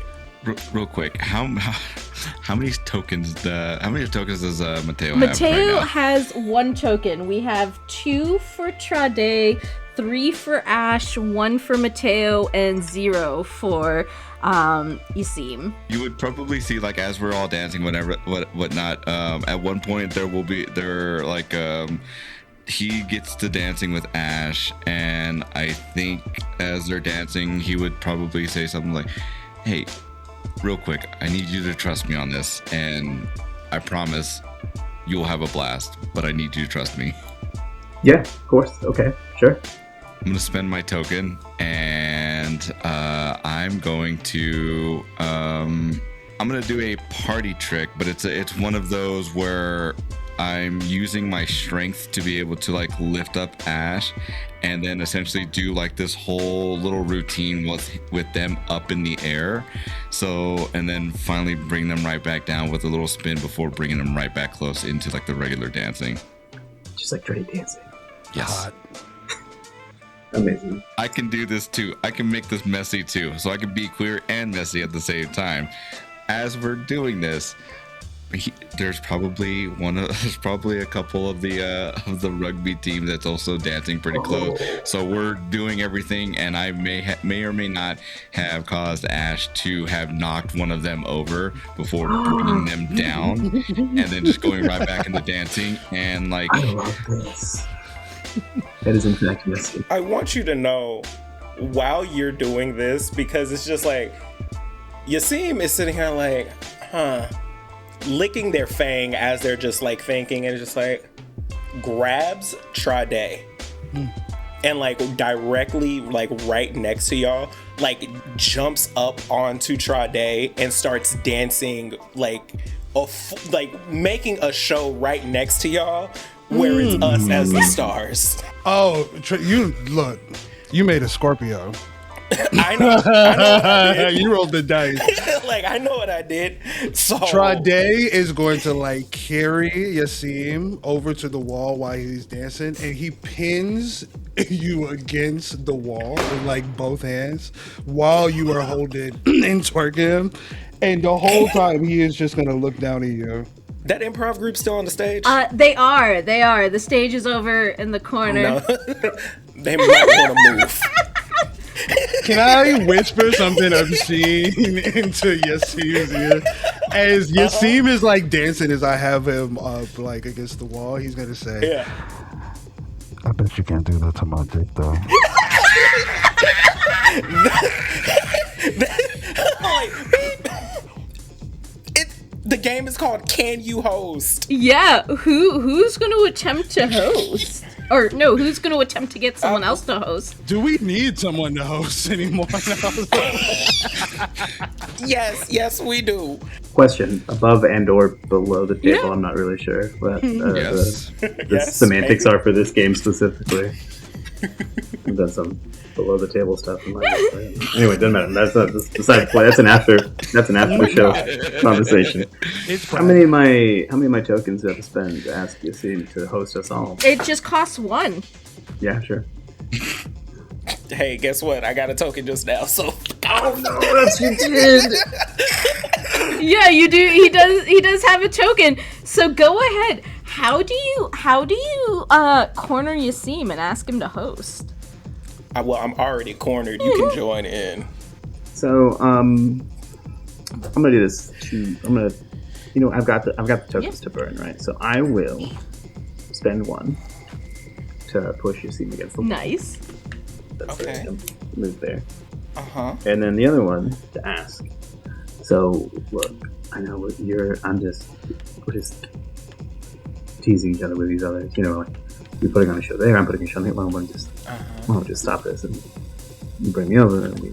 Real quick, how many tokens does Mateo have Mateo right now? has 1 token. We have 2 for Trade, 3 for Ash, 1 for Mateo, and 0 for Yasim. You would probably see, like, as we're all dancing, whatnot. At one point, he gets to dancing with Ash, and I think as they're dancing, he would probably say something like, "Hey, real quick, I need you to trust me on this, and I promise you'll have a blast, but I need you to trust me." Yeah, of course. Okay, sure. I'm gonna spend my token, and I'm going to do a party trick, but it's one of those where I'm using my strength to be able to like lift up Ash, and then essentially do like this whole little routine with them up in the air. So, and then finally bring them right back down with a little spin before bringing them right back close into like the regular dancing. Just like Dre dancing. Yes. Hot. Amazing. I can do this too. I can make this messy too. So I can be queer and messy at the same time. As we're doing this, there's probably a couple of the rugby team that's also dancing pretty close. So we're doing everything, and I may or may not have caused Ash to have knocked one of them over before bringing them down, and then just going right back into dancing. And like, I love this. That is in fact messy. I want you to know while you're doing this, because it's just like Yasim is sitting here like, licking their fang as they're just like thinking, and it's just like grabs Trade and like directly like right next to y'all, like jumps up onto Trade and starts dancing like making a show right next to y'all where it's us as the stars. Oh, you made a Scorpio. I know what I You rolled the dice. did. Like, I know what I did. So Trade is going to like carry Yasim over to the wall while he's dancing, and he pins you against the wall with like both hands while you are holding and twerking him. And the whole time he is just gonna look down at you. that improv group still on the stage? They are. The stage is over in the corner. No. They might want to move. Can I whisper something obscene into Yasim's ear? As Yasim is like dancing as I have him up like against the wall, he's gonna say, Yeah. I bet you can't do that to my dick though. Like, the game is called Can You Host? Yeah, who's going to attempt to host? Or no, who's going to attempt to get someone else to host? Do we need someone to host anymore now? Yes, we do. Question: above and or below the table? Yeah. I'm not really sure what Yes. the Yes, semantics maybe. are for this game specifically. I've done some below the table stuff in my life. Anyway, doesn't matter. That's not besides play. That's an after show conversation. It's How many of my tokens do I have to spend to ask Yasim to host us all? It just costs one. Yeah, sure. Hey, guess what? I got a token just now, so Yes, you did. Yeah, you do. He does have a token. So go ahead. How do you corner Yasim and ask him to host? well, I'm already cornered. You can join in. So I'm gonna do this. I've got the tokens to burn, right? So I will spend one to push Yasim against the wall. Nice. That's Okay. the move there. Uh-huh. And then the other one to ask. So look, I know we're just teasing each other with these others. You know, like you're putting on a show there, I'm putting a show there. Why don't we just stop this and you bring me over and we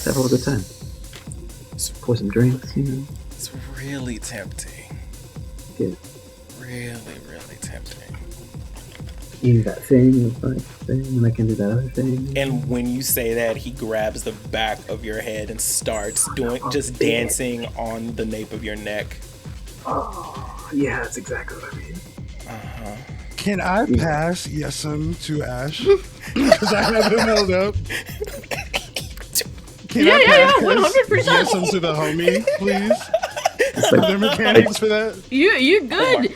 have a good time. Pour some drinks, you know. It's really tempting. Get Really, really tempting. you do that thing, and I can do that other thing. And when you say that, he grabs the back of your head and starts just dancing on the nape of your neck. Oh, yeah, that's exactly what I mean. Can I pass Yasim to Ash? Because I have him held up. Can I Yeah, pass 100%. Yasim to the homie, please? It's Are like, there mechanics for that? You're good.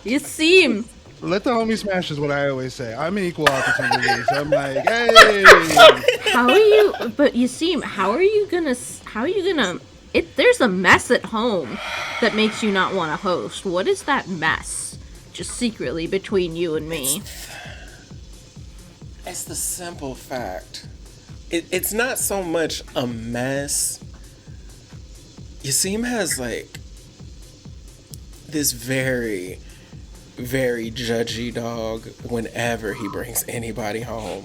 Yasim. Let the homie smash is what I always say. I'm an equal opportunity, so I'm like, hey. How are you? But Yasim, how are you gonna? There's a mess at home that makes you not want to host. What is that mess? Just secretly between you and me. It's the simple fact. It's not so much a mess. Yasim has like this very, very judgy dog whenever he brings anybody home.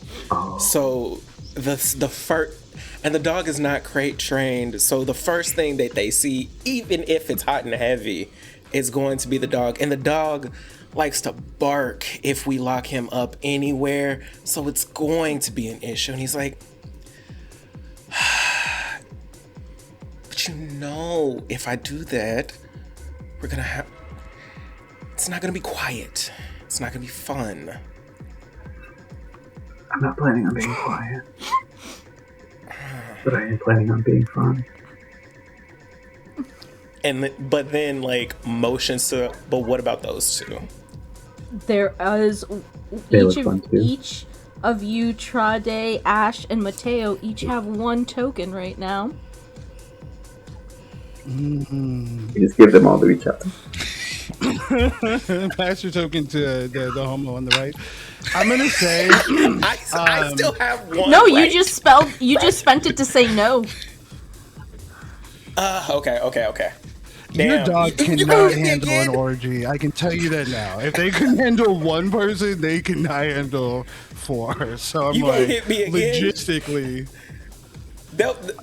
So the first, and the dog is not crate trained. So the first thing that they see, even if it's hot and heavy, is going to be the dog. And the dog likes to bark if we lock him up anywhere. So it's going to be an issue. And he's like, but you know, if I do that, we're gonna have, it's not gonna be quiet. It's not gonna be fun. I'm not planning on being quiet. But I am planning on being fun. But then like motions to, but what about those two? There is They look fun too. each of you, Trade, Ash, and Mateo, each have one token right now. You just give them all to each other. Pass your token to the homo on the right. I'm gonna say I still have one. No, right? you just spent it to say no. Okay. your Damn. dog You cannot did handle an it. orgy. I can tell you that now. If they can handle one person, they cannot handle four. So I'm You gonna like, hit me again? logistically.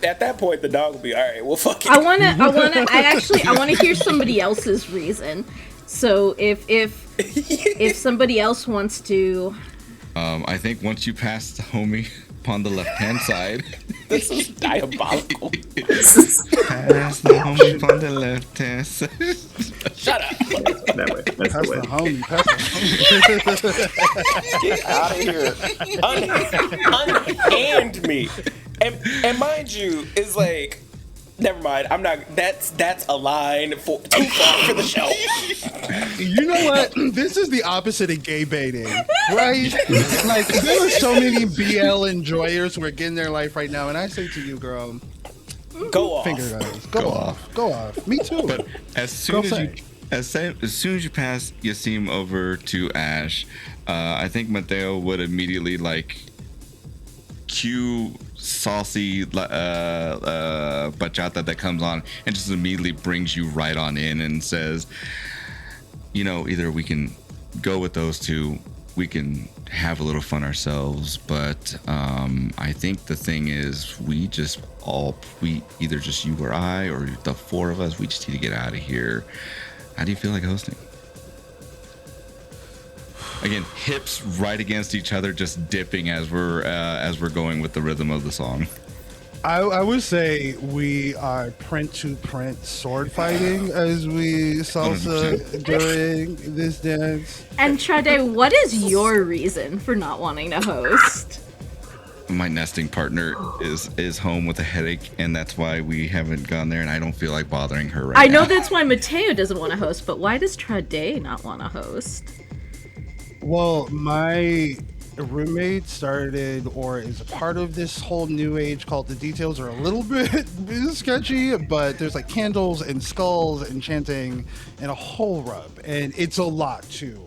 At that point, the dog will be all right. Well, fuck it. I want to hear somebody else's reason. So if somebody else wants to, I think once you pass the homie, upon the left-hand side. This is diabolical. Pass the homie upon the left-hand side. Shut up. That way. That's Pass the way. the homie. Pass the homie. Get out of here. Unhand me. And mind you, it's like, never mind. I'm not. That's a line too far for the show. You know what? This is the opposite of gay baiting, right? Like, there are so many BL enjoyers who are getting their life right now, and I say to you, girl, Go off. finger guys, go off. Go off. Me too. But as soon Go as you say. as soon as you pass Yasim over to Ash, I think Mateo would immediately like cue saucy bachata that comes on and just immediately brings you right on in and says, you know, either we can go with those two, we can have a little fun ourselves, but I think the thing is we either just you or I or the four of us, we just need to get out of here. How do you feel like hosting? Again, hips right against each other, just dipping as we're going with the rhythm of the song. I would say we are print to print sword fighting as we salsa during this dance. And Trade, what is your reason for not wanting to host? My nesting partner is home with a headache, and that's why we haven't gone there, and I don't feel like bothering her right I now. know that's why Mateo doesn't want to host, but why does Trade not want to host? Well, my roommate started or is a part of this whole new age cult. The details are a little bit sketchy, but there's like candles and skulls and chanting and a whole rub, and it's a lot to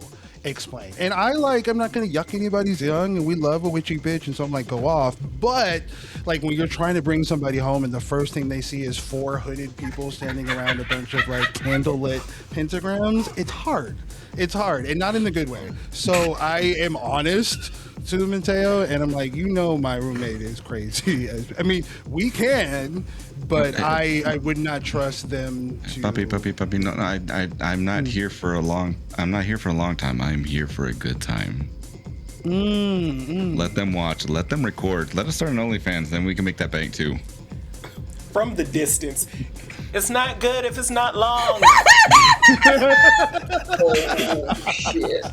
explain. And I'm not gonna yuck anybody's young, and we love a witchy bitch, and so I'm like, go off. But like when you're trying to bring somebody home and the first thing they see is 4 hooded people standing around a bunch of like candlelit pentagrams, it's hard. It's hard, and not in the good way. So I am honest to Mateo, and I'm like, you know, my roommate is crazy. I mean, we can, but I would not trust them to. Puppy. No, I'm not here for a long. I'm not here for a long time. I'm here for a good time. Let them watch. Let them record. Let us start an OnlyFans. Then we can make that bank too. From the distance. It's not good if it's not long. Oh, shit.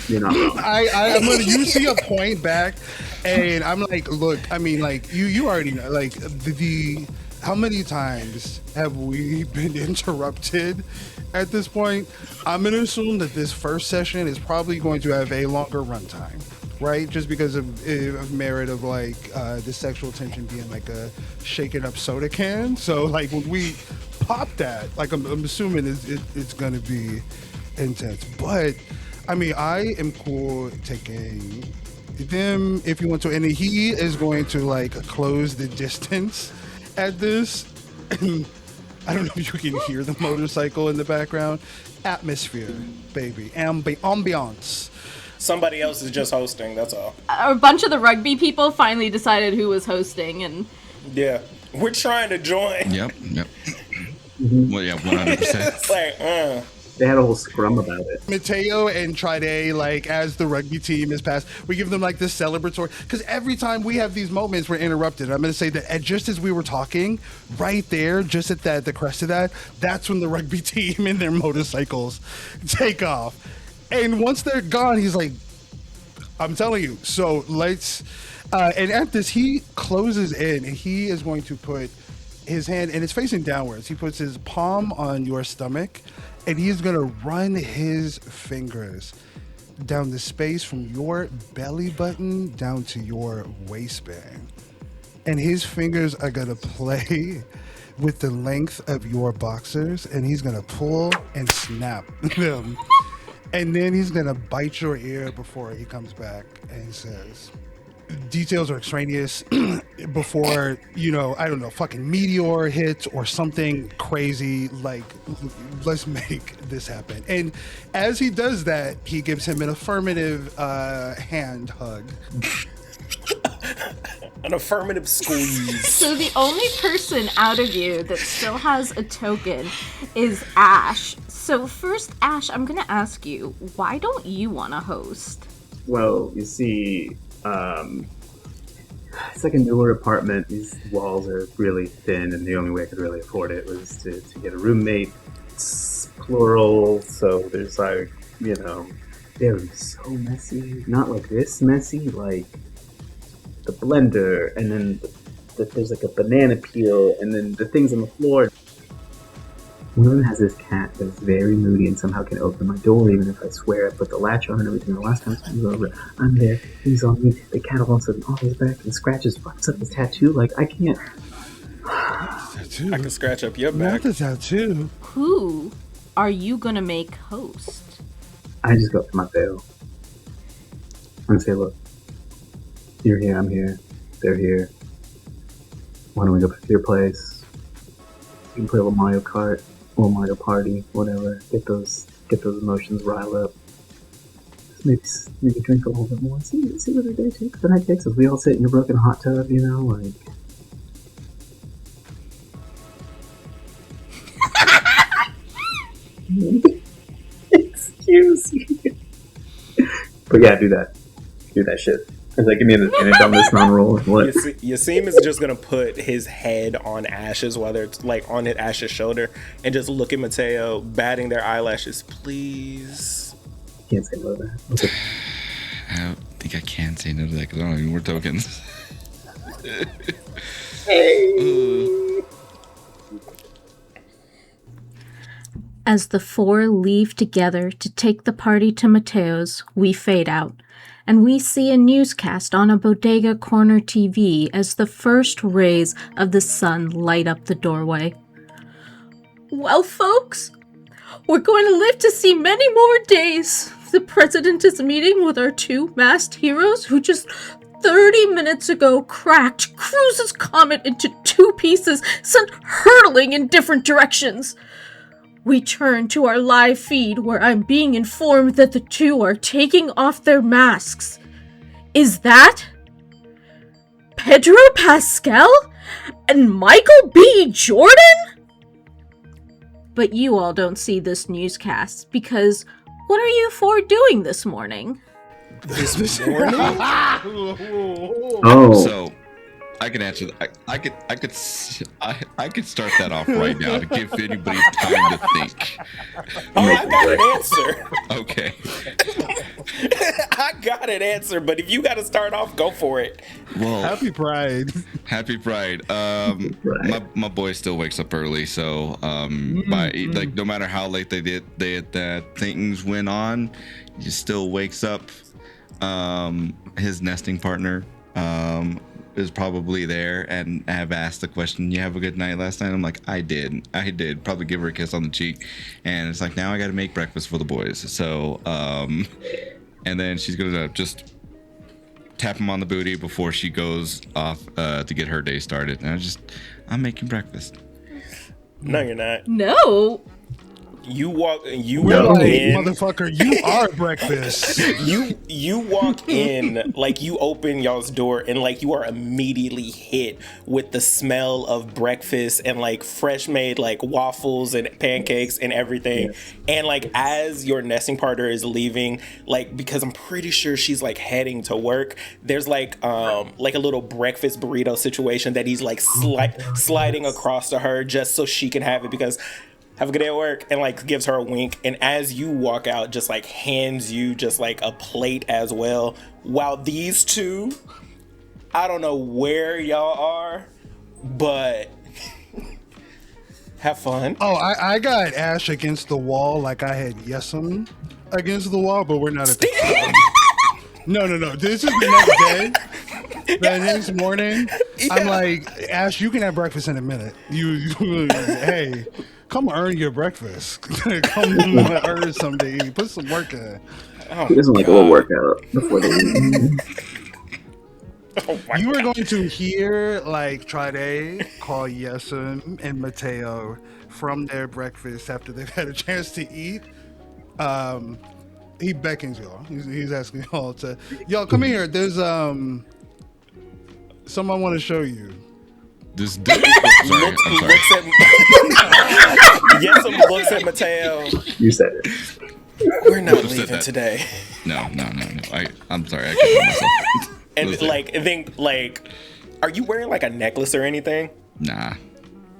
You're not wrong. I'm gonna. You see a point back, and I'm like, look. I mean, like you already know. Like the how many times have we been interrupted? At this point, I'm gonna assume that this first session is probably going to have a longer runtime. Right, just because of merit of like the sexual tension being like a shaken up soda can. So like when we pop that, like I'm assuming it's gonna be intense. But I mean, I am cool taking them if you want to, and he is going to like close the distance at this. I don't know if you can hear the motorcycle in the background. Atmosphere, baby, ambiance. Somebody else is just hosting, that's all. A bunch of the rugby people finally decided who was hosting, and Yeah. We're trying to join. Yep. Well, yeah, 100%. It's like, They had a whole scrum about it. Mateo and Tride, like as the rugby team is passed, we give them like this celebratory, because every time we have these moments we're interrupted. I'm going to say that just as we were talking, right there, just at the crest of that's when the rugby team and their motorcycles take off. And once they're gone, he's like, I'm telling you. So let's, and at this, he closes in, and he is going to put his hand, and it's facing downwards. He puts his palm on your stomach, and he's going to run his fingers down the space from your belly button down to your waistband. And his fingers are going to play with the length of your boxers, and he's going to pull and snap them. And then he's going to bite your ear before he comes back and says, details are extraneous before, I don't know, fucking meteor hits or something crazy. Like, let's make this happen. And as he does that, he gives him an affirmative hand hug. an affirmative squeeze. so the only person out of you that still has a token is Ash. So first, Ash, I'm gonna ask you, why don't you want to host? Well, you see, it's like a newer apartment. These walls are really thin, and the only way I could really afford it was to get a roommate. It's plural, so there's like, they're so messy. Not like this messy, like the blender, and then there's like a banana peel, and then the things on the floor. One of them has this cat that's very moody and somehow can open my door even if I swear I put the latch on and everything. The last time someone's over, I'm there, he's on me, the cat all of a sudden on his back and scratches, fucks up his tattoo. Like, I can't. Tattoo. I can scratch up your Not back. the tattoo. Who are you gonna make host? I just go up to Mateo and say, look, you're here, I'm here, they're here. Why don't we go back to your place? You can play a little Mario Kart, a little Mario Party, whatever. Get those emotions riled up. Just maybe drink a little bit more. See where the day takes. The night takes us. We all sit in your broken hot tub, like. Excuse me. But yeah, do that. Do that shit. It's like, give me an advantage on this non-roll. What? Yasim is just gonna put his head on Ash's, whether it's like on Ash's shoulder, and just look at Mateo, batting their eyelashes. Please. Can't say no to that. Okay. I don't think I can say no to that because I don't have any more tokens. As the four leave together to take the party to Mateo's, we fade out, and we see a newscast on a bodega corner TV as the first rays of the sun light up the doorway. Well, folks, we're going to live to see many more days. The president is meeting with our two masked heroes who just 30 minutes ago cracked Cruz's comet into two pieces, sent hurtling in different directions. We turn to our live feed where I'm being informed that the two are taking off their masks. Is that Pedro Pascal and Michael B. Jordan? But you all don't see this newscast because what are you four doing this morning? This morning? Oh. So I can answer. I could start that off right now to give anybody time to think. Oh, I got an answer. Okay. I got an answer, but if you got to start off, go for it. Well, Happy Pride. Happy Pride. My boy still wakes up early, so no matter how late that things went on, he still wakes up. His nesting partner is probably there and have asked the question, you have a good night last night? I'm like, I did. Probably give her a kiss on the cheek. And it's like, now I got to make breakfast for the boys. So, and then she's going to just tap him on the booty before she goes off to get her day started. And I'm making breakfast. No, you're not. No. You walk in. Motherfucker, you are breakfast. You walk in, like you open y'all's door and like you are immediately hit with the smell of breakfast and like fresh made like waffles and pancakes and everything. And like as your nesting partner is leaving, like because I'm pretty sure she's like heading to work, there's like a little breakfast burrito situation that he's like sliding across to her just so she can have it because have a good day at work, and like gives her a wink, and as you walk out just like hands you just like a plate as well, while these two, I don't know where y'all are, but have fun. Oh, I got Ash against the wall like I had Yesem against the wall, but we're not at the No. This is the next day. The next morning, yeah. I'm like, Ash, you can have breakfast in a minute. Hey, come earn your breakfast. Come earn something to eat. Put some work in. Oh, he doesn't like a little workout before they eat. You are going to hear like Trade call Yesem and Mateo from their breakfast after they've had a chance to eat. He beckons y'all. He's asking y'all to come here. There's something I want to show you. This dude. I'm sorry. Yesem looks at Mateo. You said it. We're not leaving today. No. I'm sorry. I can't help myself. And Listen. are you wearing like a necklace or anything? Nah.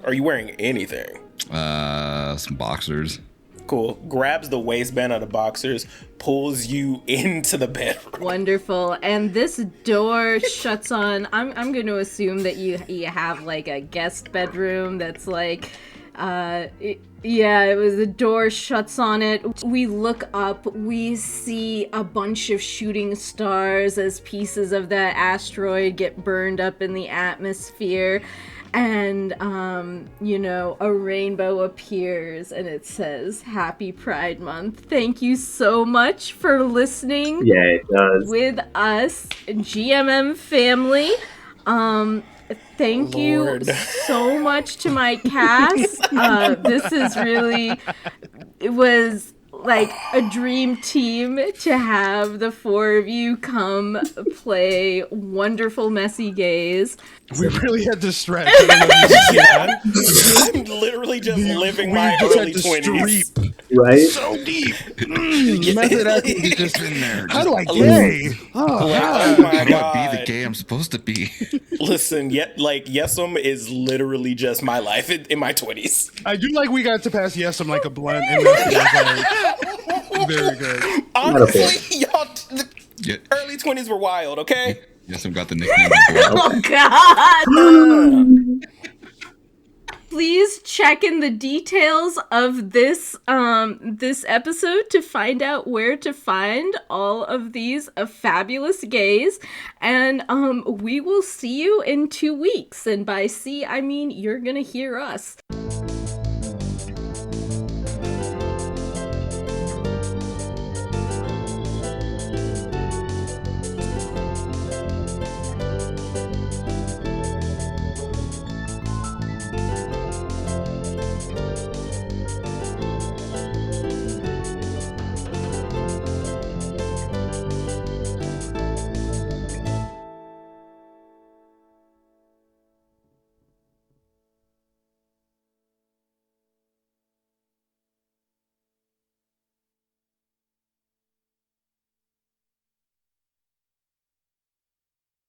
Are you wearing anything? Some boxers. Cool. Grabs the waistband of the boxers, pulls you into the bedroom. Wonderful. And this door shuts on. I'm going to assume that you have like a guest bedroom that's like the door shuts on it. We look up, we see a bunch of shooting stars as pieces of that asteroid get burned up in the atmosphere. And, a rainbow appears and it says, Happy Pride Month. Thank you so much for listening Yeah, it does. with us, GMM family. Thank you Lord. so much to my cast. It was like a dream team to have the four of you come play wonderful messy gays. We really had to stretch. I don't know if you see that. I'm literally just living We my just early had to 20s. streep Right? so deep. Method acting. He's just in there. How do I gay? Oh, Like, God. oh my How do I God. be the gay I'm supposed to be? Listen, Yesum is literally just my life in my 20s. I do like we got to pass Yesum like a blunt, and that was like very good. Honestly, y'all, the Yeah. early 20s were wild, okay? Yes, I've got the nickname. Oh, God! Please check in the details of this episode to find out where to find all of these fabulous gays, and we will see you in 2 weeks. And by see, I mean you're gonna hear us.